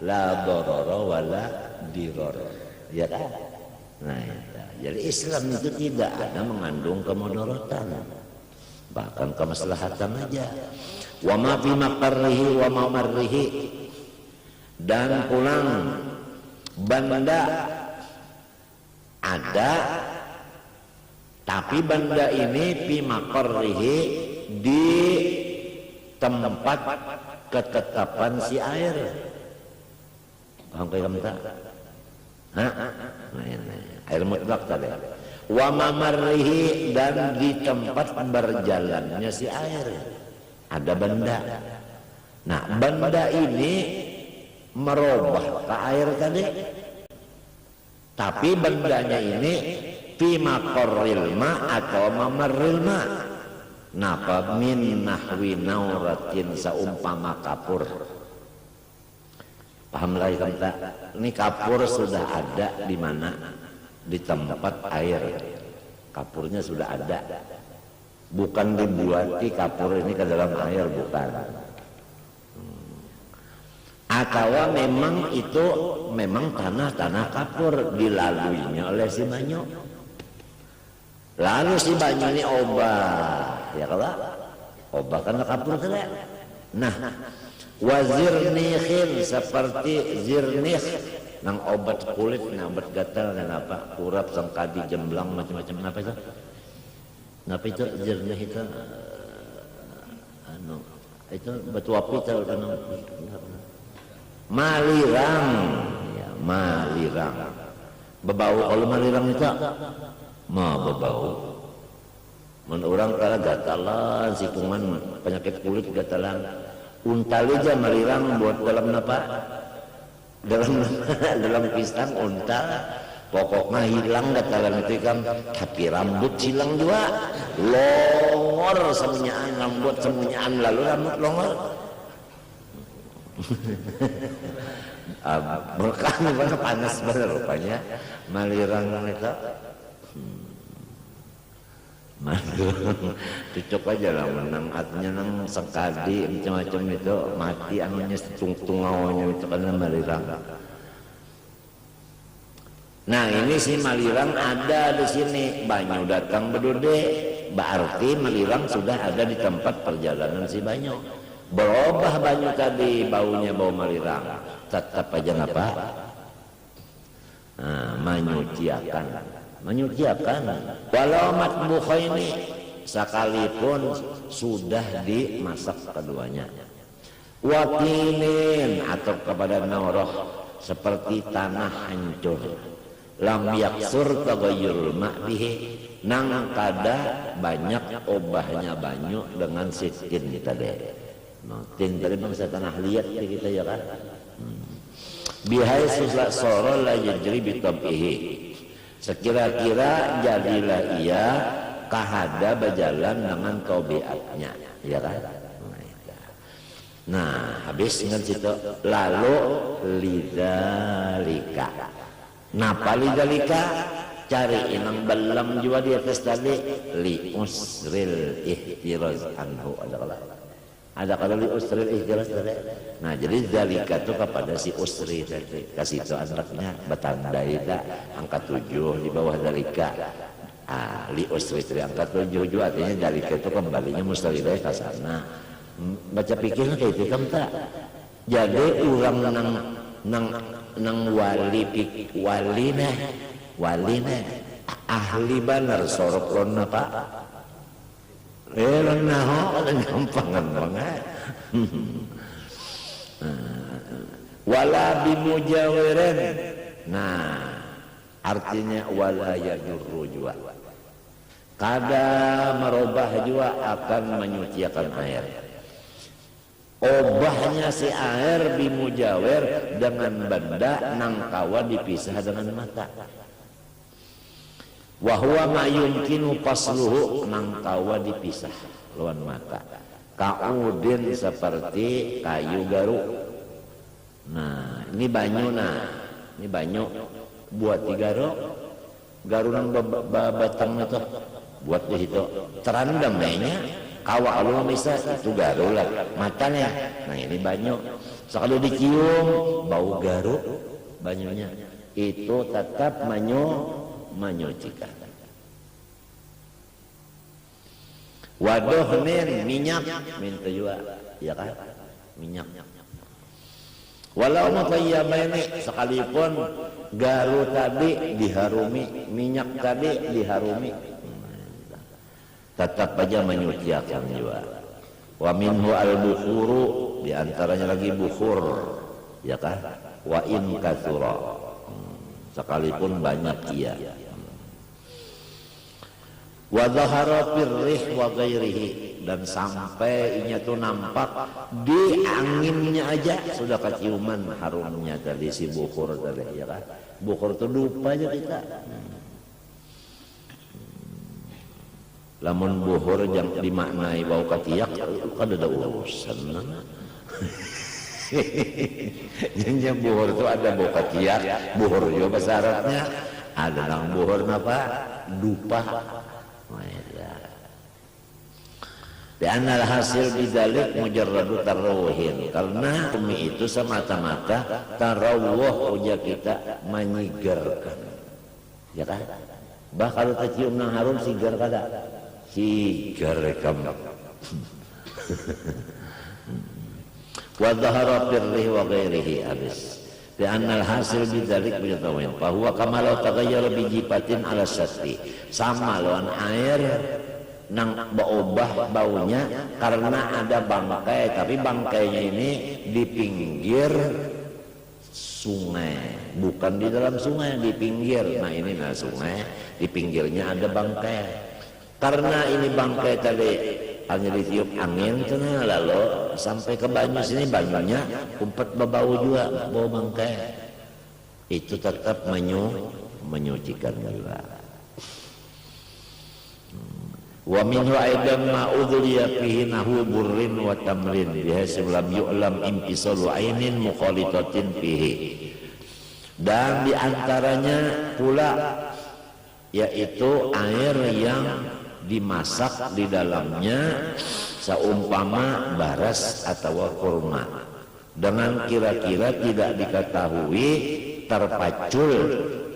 la darara wala dirar, ya kan? Nah, jadi Islam itu tidak ada mengandung kemudaratan, bahkan kemaslahatan aja. Wa ma fi maqarrihi wa ma marrihi, dan pulang benda ada, tapi benda ini fi maqarrihi di tempat ketetapan si air. Paham kamu tak? Hah? Air mutlak tadi. Wa mamarrihi, dan di tempat berjalannya si air ada benda. Nah, benda ini merubah ke air tadi, tapi bendanya ini fi maqarril ma atau mamarril ma. Napa min nahwi nauratin, saumpama kapur. Paham lagi kan tak? Ini kapur sudah ada di mana? Di tempat air. Kapurnya sudah ada. Bukan dibuati kapur ini ke dalam air, bukan. Atau memang itu memang tanah kapur dilaluinya oleh si banyu. Lalu si banyu ini obah, ya kalau obah karena kapur tidak. Nah, wazirnihin, seperti zirnih, nang obat kulit, nang obat gatal, dan apa, kurap, sangkadi, jemblang, macam-macam. Apa itu? Apa itu zirnih itu? Itu batu api itu malirang, ya, malirang. Bebau, kalau malirang itu bebau. Menurut orang kalau gatalan, sikungan, penyakit kulit gatalan. Untal aja malirang buat dalam apa? Dalam pisang untal. Pokoknya hilang gatalan itu kan. Tapi rambut hilang juga. Longor semunyaan, rambut semunyaan, lalu rambut longor. Berkah mana panas benar rupanya malirang itu. Malirang cocok aja lah menang, artinya nang sekadi macam-macam itu mati anunya tungawanya itu karena malirang. Nah ini si malirang ada di sini, banyu datang bedude, berarti malirang sudah ada di tempat perjalanan si banyu. Berubah banyu tadi, baunya bau malirang, tetap aja apa? Nah, menyuciakan. Walau matbukha ini sekalipun sudah dimasak keduanya. Wakinin, atau kepada naurah, seperti tanah hancur. Lam yaksur tagayyurul ma'bihi, nang kada banyak obahnya banyu dengan sitin tadi. Tin dari bangsa tanah liat kita ya kan. Bihai susah soro la yajri bitab'ihi, sekira-kira jadilah ia kahada berjalan dengan tabiatnya, ya kan. Nah habis ingat situ, lalu lidzalika. Napa lidzalika? Cari inang belam juga di atas tadi, li usril ihtiraz anhu, ada kalau li usril ihtiraz tadi. Nah jadi zalika itu kepada si usri tadi, kasih itu anaknya bertanda itu angka 7 di bawah zalika. Li usri tadi angka 7 juga, artinya zalika itu kembalinya mustalidah ke sana. Baca pikirnya kayak itu kan tak. Jadi orang nang wali nah ahli banar sorok lon apa? Naho gampangan banget. Wala bimujawirin. Nah artinya wala yadurru jua, kada merubah jua akan menyuciakan air. Obahnya si air bimujawer dengan benda nangkawa dipisah dengan mata. Wahwa ma yumkinu pasluhu nangkawa dipisah lawan mata. Kaudin seperti kayu garu. Nah, ini banyu ini banyu buat di garu nang batang itu buat di situ terandam nya kawa alun bisa itu garu lah matanya. Nah, ini banyu. Sekali dicium bau garu banyunya itu tetap menyucikan. Waduh minyak minta juga ya kan minyak. Walau mutayyabaini sekalipun garu tadi diharumi, minyak tadi diharumi, tetap aja menyucikan juga. Wa minhu al-bukhuru, diantaranya lagi bukhur, ya kan? Wa in katsura, sekalipun banyak ia. Wa dhahara firrih wa ghairihi, dan sampai inya tuh nampak di anginnya aja sudah keciuman harumnya tadi si bukhur tadi, ya kan? Bukhur tuh lupa aja kita. Lamun bukhur yang dimaknai bau katiak kan ada urusan. Jadinya bukhur itu ada bau katiak, bukhur juga bahasa Arabnya ada nang bukhur apa? Dupa. Dan hasil bidalik mujarradu tarawuhin, karena demi itu semata-mata tarawuh ujar kita menyigarkan, ya kan? Bah kalau tercium nang harum sigar kada? Sigar kamu. Wa dhahara firrihi wa ghairihi habis. Dan hasil bidalik mujarradin, bahwa kamalau taghayyara bijipatin ala sati, sama lawan air nang berubah baunya karena ada bangkai, tapi bangkainya ini di pinggir sungai, bukan di dalam sungai, di pinggir. Nah ini sungai, di pinggirnya ada bangkai. Karena ini bangkai tadi hanya ditiup angin sana, lalu sampai ke banyu sini, banyunya umpet berbau juga, bau bangkai. Itu tetap menyucikan juga. Wa minhu aidan ma udliya fihi nahu burrin wa tamrin bihaitsu lam yu'lam imtisalu ainin mukhalitatin fihi. Dan diantaranya pula yaitu air yang dimasak di dalamnya seumpama baras atau kurma, dengan kira-kira tidak diketahui terpacul,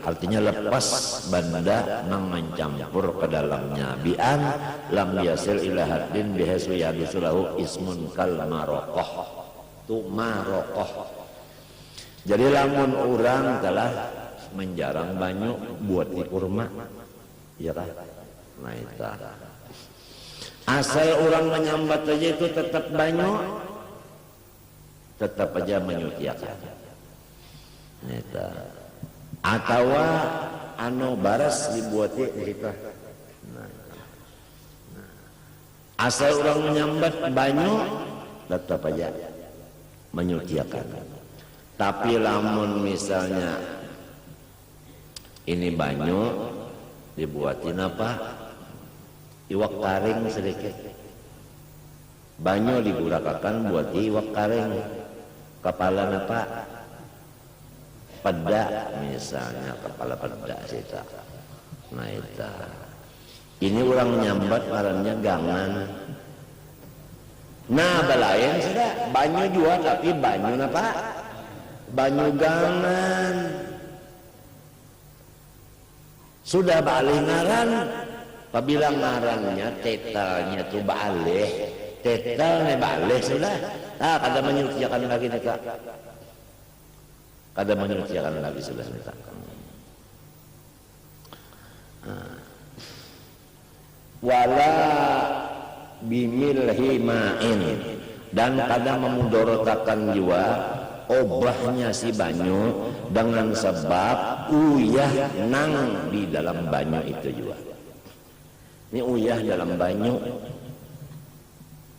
artinya lepas benda nang mencampur ke dalamnya, bi'an lam yasil ila haddin bihaitsu yadisulahu ismun kal marokoh, tu marokoh. Jadi lamun orang telah menjarang banyu buat di kurma, ya kan? Nah itu asal orang menyambat aja itu tetap banyu, tetap aja menyuciakan. Nah itu atau anu baras dibuat di situ. Nah, asal orang menyambat banyu tetap aja menyuciakan. Tapi lamun misalnya ini banyu dibuatin apa? Iwak karing sedikit. Banyu digunakan buat iwak karing. Kepala apa? Peda misalnya, kepala peda kita. Nah itu. Ini orang nyambat marahnya gangan. Nah balayan sudah banyu juga, tapi banyu apa? Banyu gangan. Sudah balik ngaran. Apabila ngarannya tetalnya tuh balik, tetalnya balik sudah. Ah kada menyuciakan lagi nih kak. Kada menyuciakan lagi sudah minta. Wala bimilhi ma'in, dan kada memudorotakan jiwa obahnya si banyu dengan sebab uyah nang di dalam banyu itu juga. Ini uyah dalam banyu,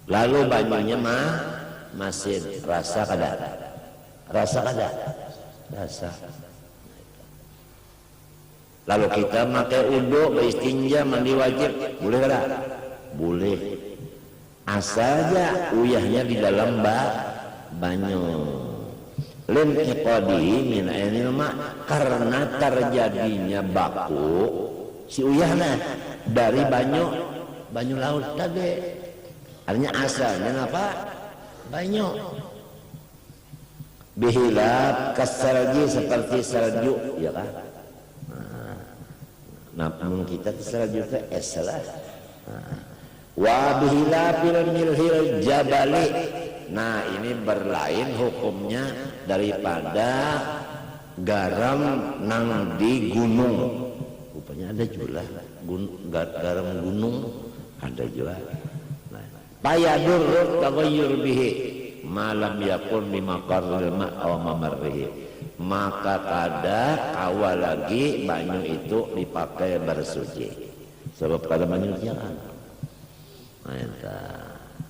lalu banyunya masih rasa kada, rasa. Lalu kita pakai uduk, beristinja, mandi wajib, boleh kada? Boleh. Asalnya uyahnya di dalam banyu. Lin iqadihi min ainil ma, karena terjadinya baku si uyahnya dari banyu laut tadi. Artinya asalnya apa? Banyu. Bihilab kasalji, seperti salju, ya kan? Namun kita salju itu es lah. Wa bihilafil milhil jabali. Nah ini berlain hukumnya daripada garam nang di gunung. Rupanya ada juga garam gunung, ada juga. Payadur tagayyur bihi malam yakun bimaqarril ma' aw mamarrihi. Maka kada awal lagi banyu itu dipakai bersuci. Sebab kada banyu jangan.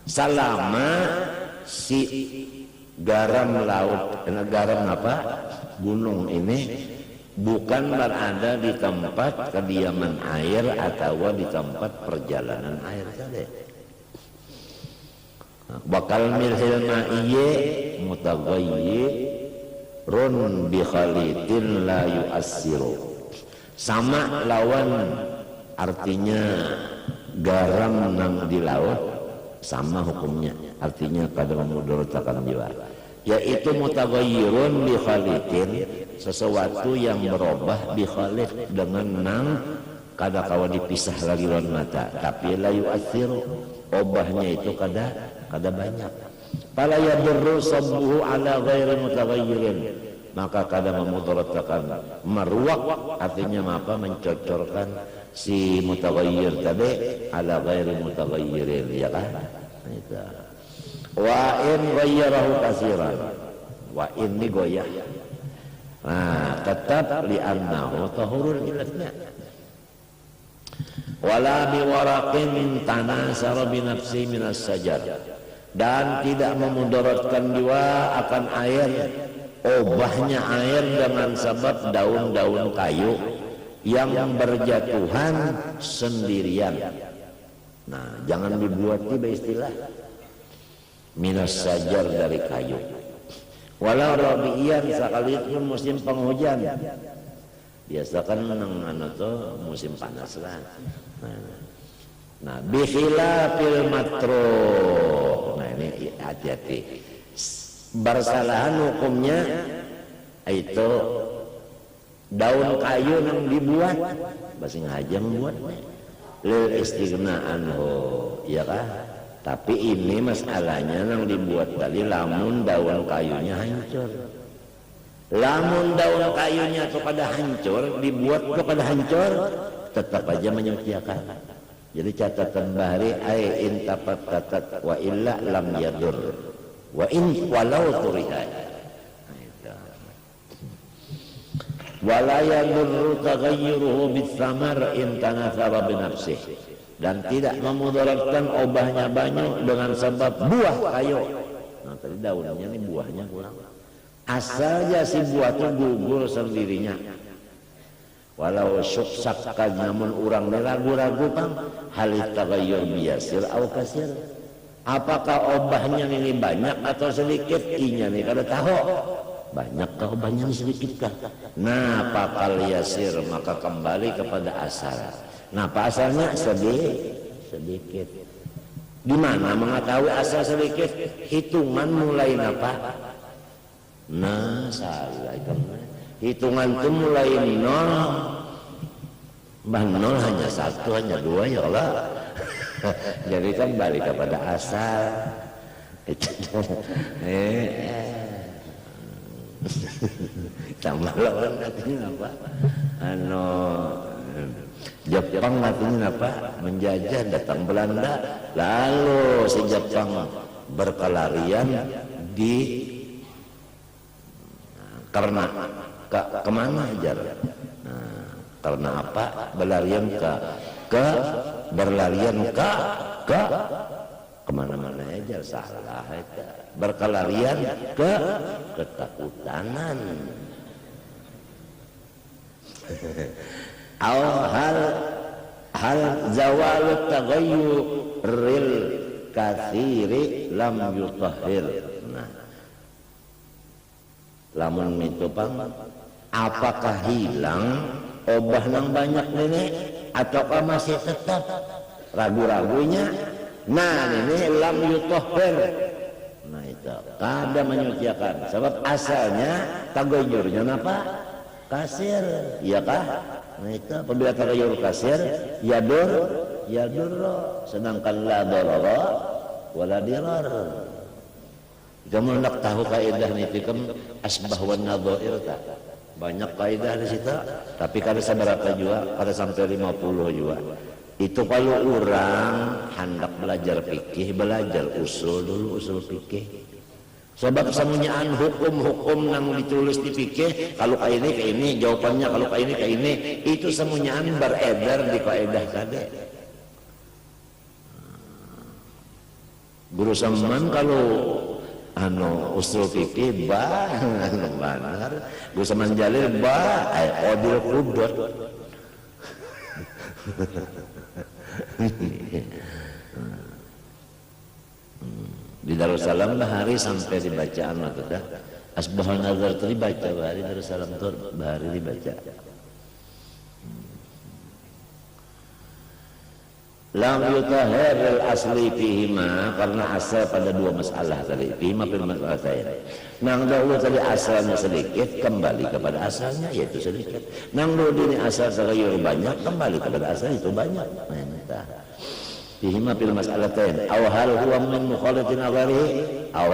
Selama si garam laut, garam apa? Gunung ini bukan berada di tempat kediaman air atau di tempat perjalanan air saja. Bakal milhil ma'iyye mutaghayyirun bi khalitin la yu'assiru. Sama lawan artinya garam nang di laut sama hukumnya, artinya kada memudaratkan jiwa, yaitu mutaghayyirun bi khalitin, sesuatu yang berubah bi khalit dengan nang kada kawa dipisah lagi lawan mata, tapi la yu'assiru, obahnya itu kada banyak. Fala yadurru sabbuhu ala ghairi mutaghayyirin, maka kada memudaratkan marwaq, artinya apa? Mencocorkan si mutaghayyir tadi ala ghairi mutaghayyirin, ya kan? Itu. Wa in ghayyarahu katsiran, wa in ni goyah. Nah, tetap li'annahu tahurul ilatnya. Wala biwaraqin min tanasara bi nafsi minas sajar, dan tidak memudaratkan juga akan air, obahnya air dengan sebab daun-daun kayu yang berjatuhan sendirian. Nah, jangan dibuat tiba istilah minas sajar dari kayu. Walau rabi'ian, sekalipun musim penghujan. Biasa kan musim panas lah. Nah, bikhilafil matruh. Nah, ini hati-hati. Bersalahan hukumnya itu daun kayu yang dibuat, masing aja membuatnya. Lil istighna anhu, ya kan? Tapi ini masalahnya yang dibuat tadi lamun daun kayunya hancur. Lamun daun kayunya kepada hancur, dibuat kepada hancur, tetap aja menyucikan. Jadi catatan bahari ai in tapat wa illa lam yadur wa in walau turiha. Wala yadurru taghayyuruhu bithamar in tanathara bi nafsihi, dan tidak memudaratkan obahnya banyu dengan sebab buah kayu. Nah, tadi daunnya ini buahnya kurang. Asalnya si buah itu gugur sendirinya. Walau syuksakan, namun orang ragu-ragu kan halit tagayyur biasir au kasir. Apakah obahnya ini banyak atau sedikit? Inya nih kada tahu. Banyak kah obahnya sedikit kah? Nah, pakal yasir, maka kembali kepada asal. Nah, apa asalnya? Sedikit. Di mana mengetahui asal sedikit? Hitungan mulai apa? Nah, salah itu. Hitungan itu mulai nol. Mbah nol hanya satu, hanya dua, ya Allah. Jadi kembali kepada asal. Tambah lawan artinya apa? Jepang artinya apa? Menjajah, datang Belanda, lalu si Jepang berkelarian di Karena kemana ajar? Nah, karena apa? Berlarian ke berlarian ke kemana-mana aja salah itu. Berkelarian ke ketakutanan. hal zawal taghayyuril katsiri lam yutahhir. Nah, lamun itu pang apakah hilang obah nang banyak ini ataukah masih tetap ragu-ragunya? Nah ini lam yutahhir. Nah itu kada menyucikan sebab asalnya tagayyurnya apa? Kasir, iya kah? Nah itu apabila tagayyur kasir yadur sedangkan la darara wala dirar. Kamu nak tahu kaidah nitikam asbah wan nadhair tak? Banyak kaidah di situ, tapi kada sabarapa juga, kada sampai 50 juga. Itu kalau orang hendak belajar fikih, belajar usul dulu, usul fikih. Sebab semuanyaan hukum-hukum yang ditulis di fikih, kalau kayak ini, jawabannya kalau kayak ini, itu semuanyaan beredar di kaidah kade. Guru Saman kalau usul fikih benar, Guru Saman Jalil odil kudot. Di Darussalam bahari sampai dibacaan waktu dah asbahul nazar tu dibaca bahari Darussalam tu bahari dibaca. Lam yutahhir al-asli fihima karena asal pada dua masalah tadi fihima fil mas'alatain. Nang dahulu tadi asalnya sedikit kembali kepada asalnya yaitu sedikit. Nang dahulu ini asal sagayur banyak kembali kepada asal itu banyak. Nah, fihima fil mas'alatain aw hal huwa min mukhalatin agari aw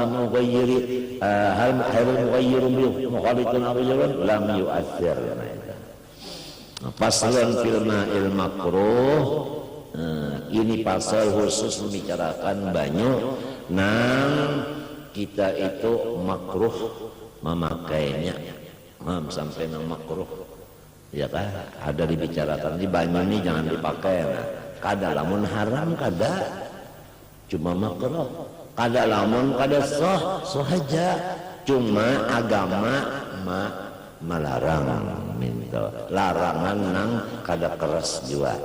mughayyiri hal mughayyiru bi mukhalatin agari lam yu'athir. Pasalan fil ma'il makruh. Ini pasal khusus membicarakan banyu nang kita itu makruh memakainya sampai nang makruh ya kan ada dibicarakan di banyu ini jangan dipakai. Nah, kada lamun haram kada cuma makruh, kada lamun kada sah aja cuma agama melarang minta larangan nang kada keras juga.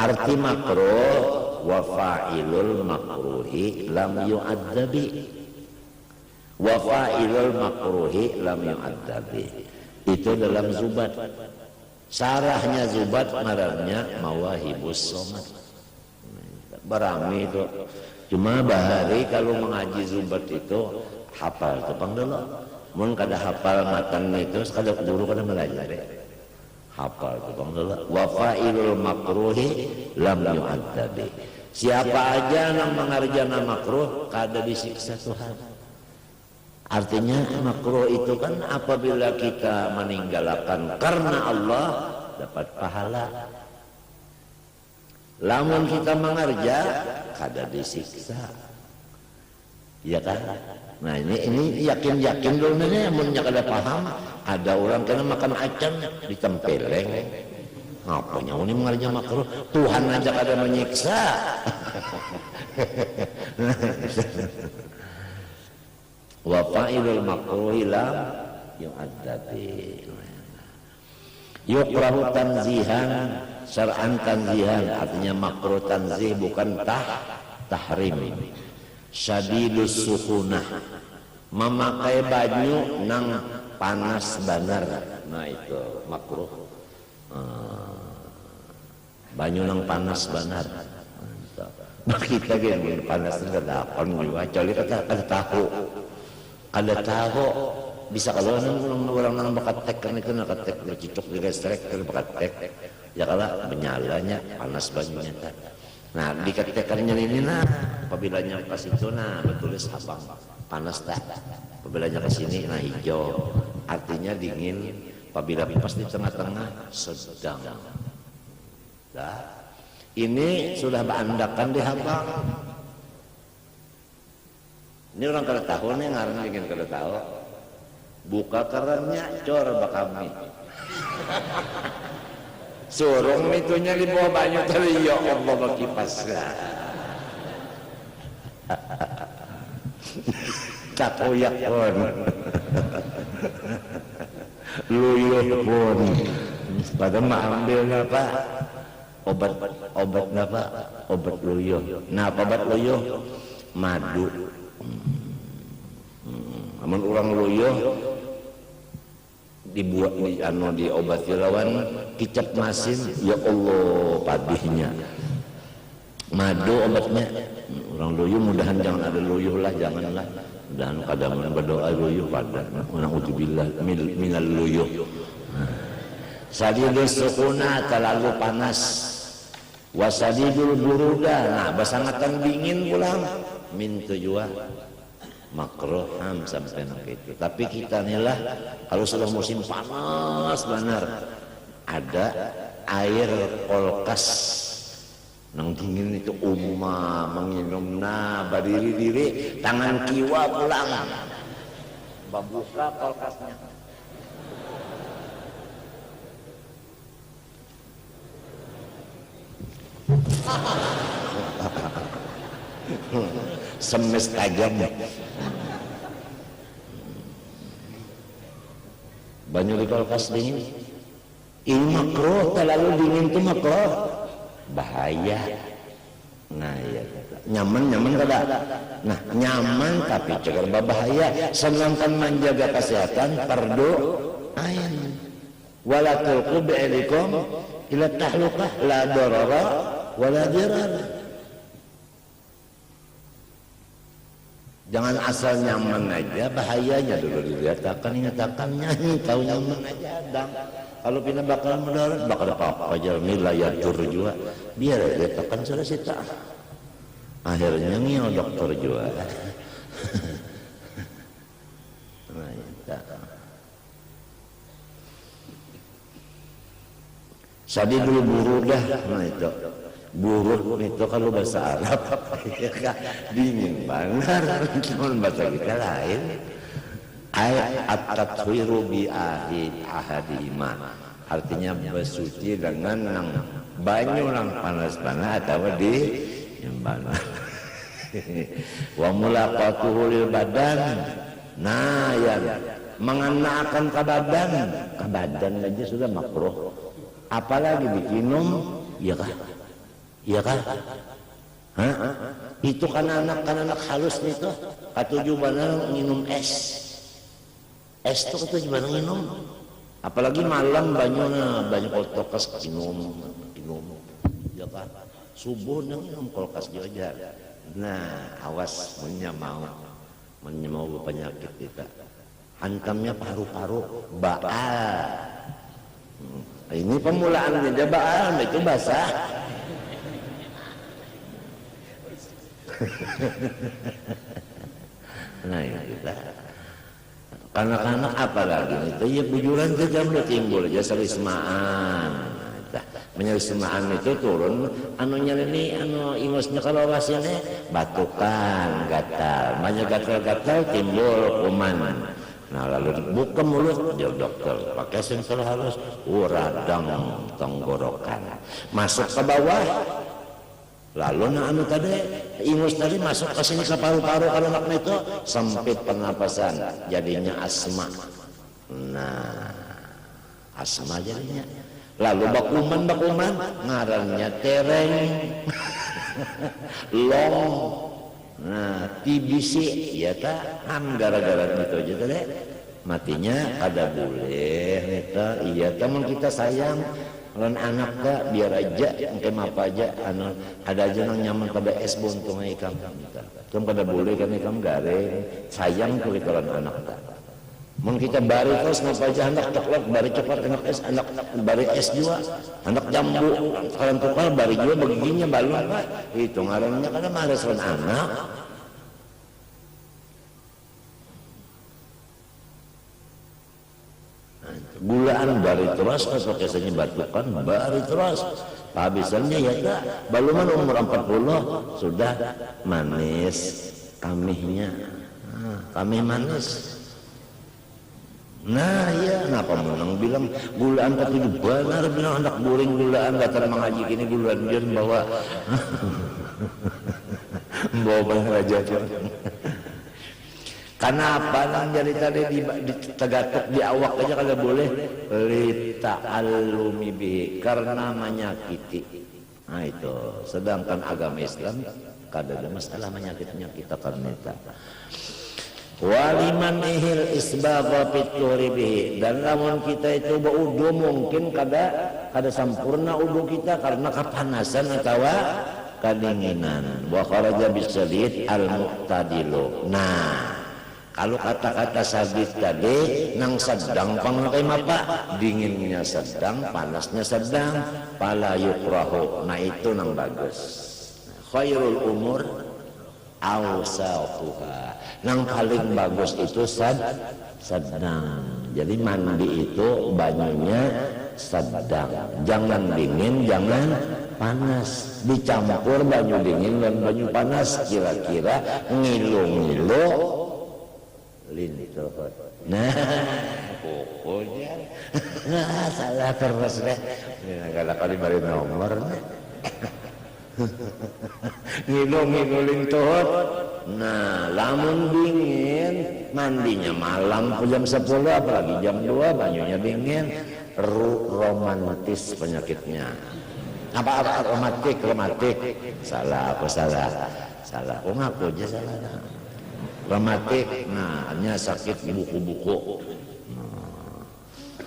Arti makruh wa fa'ilul makruhi lam yu'adzabi wa fa'ilul makruhi lam yu'adzabi itu dalam Zubat. Sarahnya Zubat marahnya Mawahibus Somad. Berami itu cuma bahari kalau mengaji Zubat itu hafal itu pangdelo. Mun kada hafal matan itu kada dulu kada belajar hafal itu pangdelo. Wa fa'ilul makruhi lam yu'adzabi. Siapa aja yang mengerjakan makruh kada disiksa Tuhan. Artinya makruh itu kan apabila kita meninggalkan karena Allah dapat pahala. Lamun kita mengerja kada disiksa. Ya kan? Nah ini yakin dulu nih amunnya kada paham. Ada orang kena makan acan ditempeleng. Ngapanya ini mengerja makruh? Tuhan aja kada menyiksa. Wa fa'ilul makruhi lam yu'adzabi. Yukrahu tanzihan syar'an tanzihan artinya makruh tanzih bukan tahrim. Syadidus sukhunah memakai baju nang panas banar. Nah itu makruh. Baju nang panas banar. Kita gini panas kada dapat juga coli kada tahu. Ada tahu bisa kalau orang nang bakatek kan itu nak tek bercicuk di listrik kan bakatek ya kala menyalanya panas bajunya tak. Nah diketekannya ini nah apabila pas itu nah bertulis abang panas tak apabila ke sini nah hijau artinya dingin apabila pas di tengah-tengah sedang. Dah ini sudah berandakan di habang. Ini orang kada tahu nih ngarang ingin kada tahu. buka kerannya, cor bakami. Surung itunya di bawah banyu tadi, ya Allah berkipas. Takoyak pun, luyuh pun, pada mah ambil apa? Obat apa? Obat luyuh. Nah, obat luyuh madu. Amun orang luyuh dibuat diobati lawan kicap masin, ya Allah padihnya. Madu obatnya. Orang luyuh mudahan jangan ada luyuh lah, janganlah. Dan kadang berdoa luyuh pada naudzubillah minal luyuh. Sadidul sukuna terlalu panas. Wasadidul buruda, nah basangatan dingin pulang. Min tujuan makruh sampai gitu. Tapi kita inilah kalau sudah musim panas benar ada air kulkas nang dingin itu menginum berdiri diri tangan kiwa pulang membuka kulkasnya semes tajam banyak di kulkas dingin ini makruh, terlalu dingin itu makruh bahaya. Nah ya nyaman kada. Nah nyaman tapi cegar bahaya. Sedangkan menjaga kesehatan fardu ain. Wala tulqu bi'aidikum ila tahlukah la darara wala dirar. Jangan asal nyaman aja, bahayanya dulu dilihatkan, nyatakannya tahu nyaman aja adang. Kalau pindah bakal mendarat, bakal apa aja wilayah juga. Biar aja tekan sudah sita. Akhirnya ngio dokter juga. Nah, ya. Sadi dulu burudah, nah itu. Buruh itu kalau bahasa Arab dingin banget, cuman bahasa kita lain. At-tatwiru bi ahadima, artinya bersuci dengan nang banyu nang panas-panas atau di nyembana. Wa mulaqatuhu lil badan, nah ya mengenakan ke badan aja sudah makruh, apalagi diminum, ya kah? Iya kan? Hah? Itu kan anak halus nih tuh. Katujuh mana minum es. Es tuh katujuh mana minum. Apalagi malam banyak kulkas minum. Ya kan? Subuh minum kulkas juga. Nah, awas menyemau penyakit kita. Hantamnya paru-paru baal. Ini pemulaannya aja baal, itu basah. Nah ya kita kanak-kanak apa lagi itu ya bujuran saja udah timbul aja selismaan menyelismaan itu turun anunya ini ingusnya kalau rasanya batukan gatal banyak gatal timbul kuman. Nah lalu buka mulut dia dokter pakai sensor halus radang tenggorokan masuk ke bawah. Lalu tadi ingus tadi masuk ke sini ke paru-paru kalau makna itu sempit pernapasan jadinya asma. Nah asma jadinya. Lalu bakuman ngarannya tereng, long, nah TBC ya tak gara-gara itu aja tadi matinya kada boleh itu iya teman kita sayang. Lawan anak gak biar aja mungkin apa aja ada aja nang nyaman pada es buntung ikam kan pada boleh kan ikam garing sayang tuh kita lawan anak gak mun kita bari terus ngapa aja anak coklat bari coklat anak es anak bari es juga anak jambu kalian tukar bari juga beginya balon pak itu ngarannya karena malas lawan anak. Gulaan bari terus kalau biasanya batukan bari terus habisannya ya tak baluman umur 40 sudah manis kamihnya kamih manis Nah ya, kenapa menang bilang gulaan ketujuh benar bilang anak boring gulaan datang mengaji gini gulaan dia bawa bawa raja tuh. Karena apa nang jadi tadi di tegatuk di awak aja kalau boleh lita alumi bihi karena menyakiti. Nah itu, sedangkan agama Islam kada ada masalah menyakit-nyakit karena itu. Waliman ihil isbagha pituri bihi dan lamun kita itu baudu mungkin kada sempurna udu kita karena kepanasan atau kedinginan wa kharaja bisadid al muqtadilu. Nah kalau kata-kata sadid tadi nang sedang panglakai mapa dinginnya sedang panasnya sedang pala yukrahu. Nah itu nang bagus. Khairul umur awsatuha. Nang paling bagus itu sedang. Jadi mandi itu banyunya sedang. Jangan dingin, jangan panas. Dicampur banyu dingin dan banyu panas kira-kira ngilu-ngilu lintuh. Nah, pokoknya salah terus deh. Kalau kali bari nomor. Ngilu-ngilulin tuhut. Nah lamun dingin mandinya malam jam 10 apalagi jam 2 banyunya dingin romantis penyakitnya apa romantik salah aku ngaku aja salah romantik. Nah hanya sakit buku-buku.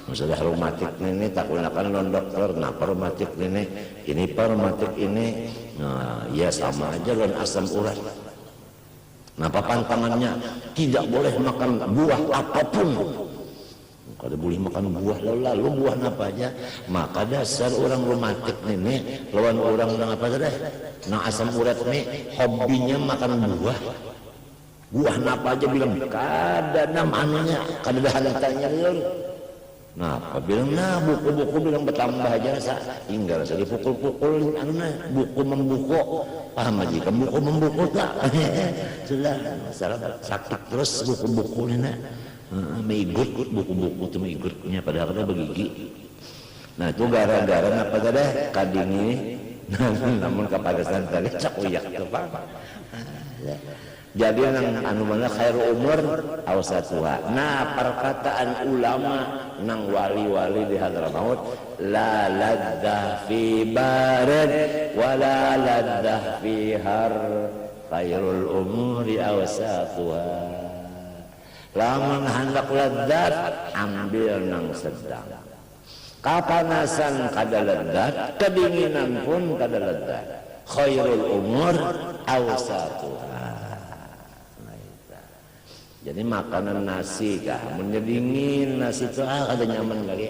Masalah reumatik ini tak gunakan non dokter. Nah reumatik ini reumatik ini. Nah ya sama aja lawan asam urat. Nah pantangannya tidak boleh makan buah apapun. Kalau boleh makan buah lalu buah apa aja. Maka dasar orang reumatik ini lawan orang apa saja. Nah asam urat ini hobinya makan buah. Buah apa aja bilang kada namanya kada halatanya lur. Nah, apa bilang nah buku-buku bilang bertambah aja tinggal saya dipukul-pukul buku membuku paham aja kan buku membuku tak sudah masalah sakit terus buku-buku ini mengikut buku-buku itu mengikutnya padahal ada begigi. Nah itu gara-gara apa tadi kadini namun kepadasan tadi cak uyak tuh pak. Jadi anu mana khairu umur awsatuha. Nah perkataan ulama nang wali-wali di Hadramaut la laddah fi barid wa la laddah fi har khairul umuri awsatuha. Lamun hendak ladzat ambil nang sedang. Kapanasan kada ladzat, kedinginan pun kada ladzat. Khairul umur awsatuha. Jadi makanan nasi kah, munnya dingin nasi itu ada nyaman lagi.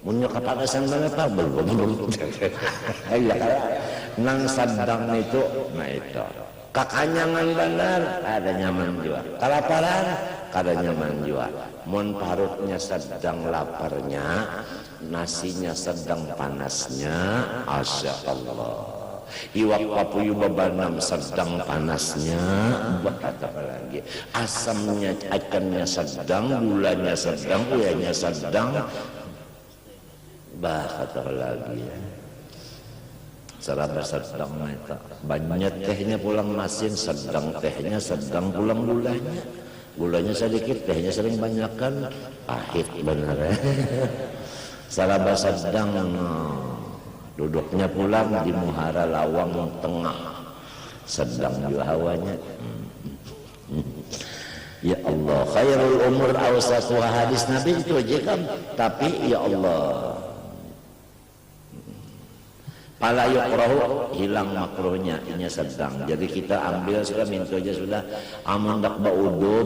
Munnya kepanasan banget pak belum. Iya kayak nang sedang itu, nah itu. Kakanyangan benar ada nyaman juga. Kelaparan ada nyaman juga. Mun parutnya sedang laparnya, nasinya sedang panasnya, asya Allah. Iwak papuyu bebanam sedang panasnya, apa lagi asamnya ikannya sedang, gulanya sedang, uyanya sedang, apa lagi seraba sedang itu banyak tehnya pulang masin sedang tehnya sedang pulang gulanya sedikit tehnya sering banyakkan pahit benar seraba sedang duduknya pulang di muhara lawang tengah sedang juga hawanya. Ya Allah khairul umur awsatuha hadis Nabi itu aja kan. Tapi ya Allah pala yukrahu hilang makruhnya ini sedang. Jadi kita ambil sudah minta aja sudah aman dak baudu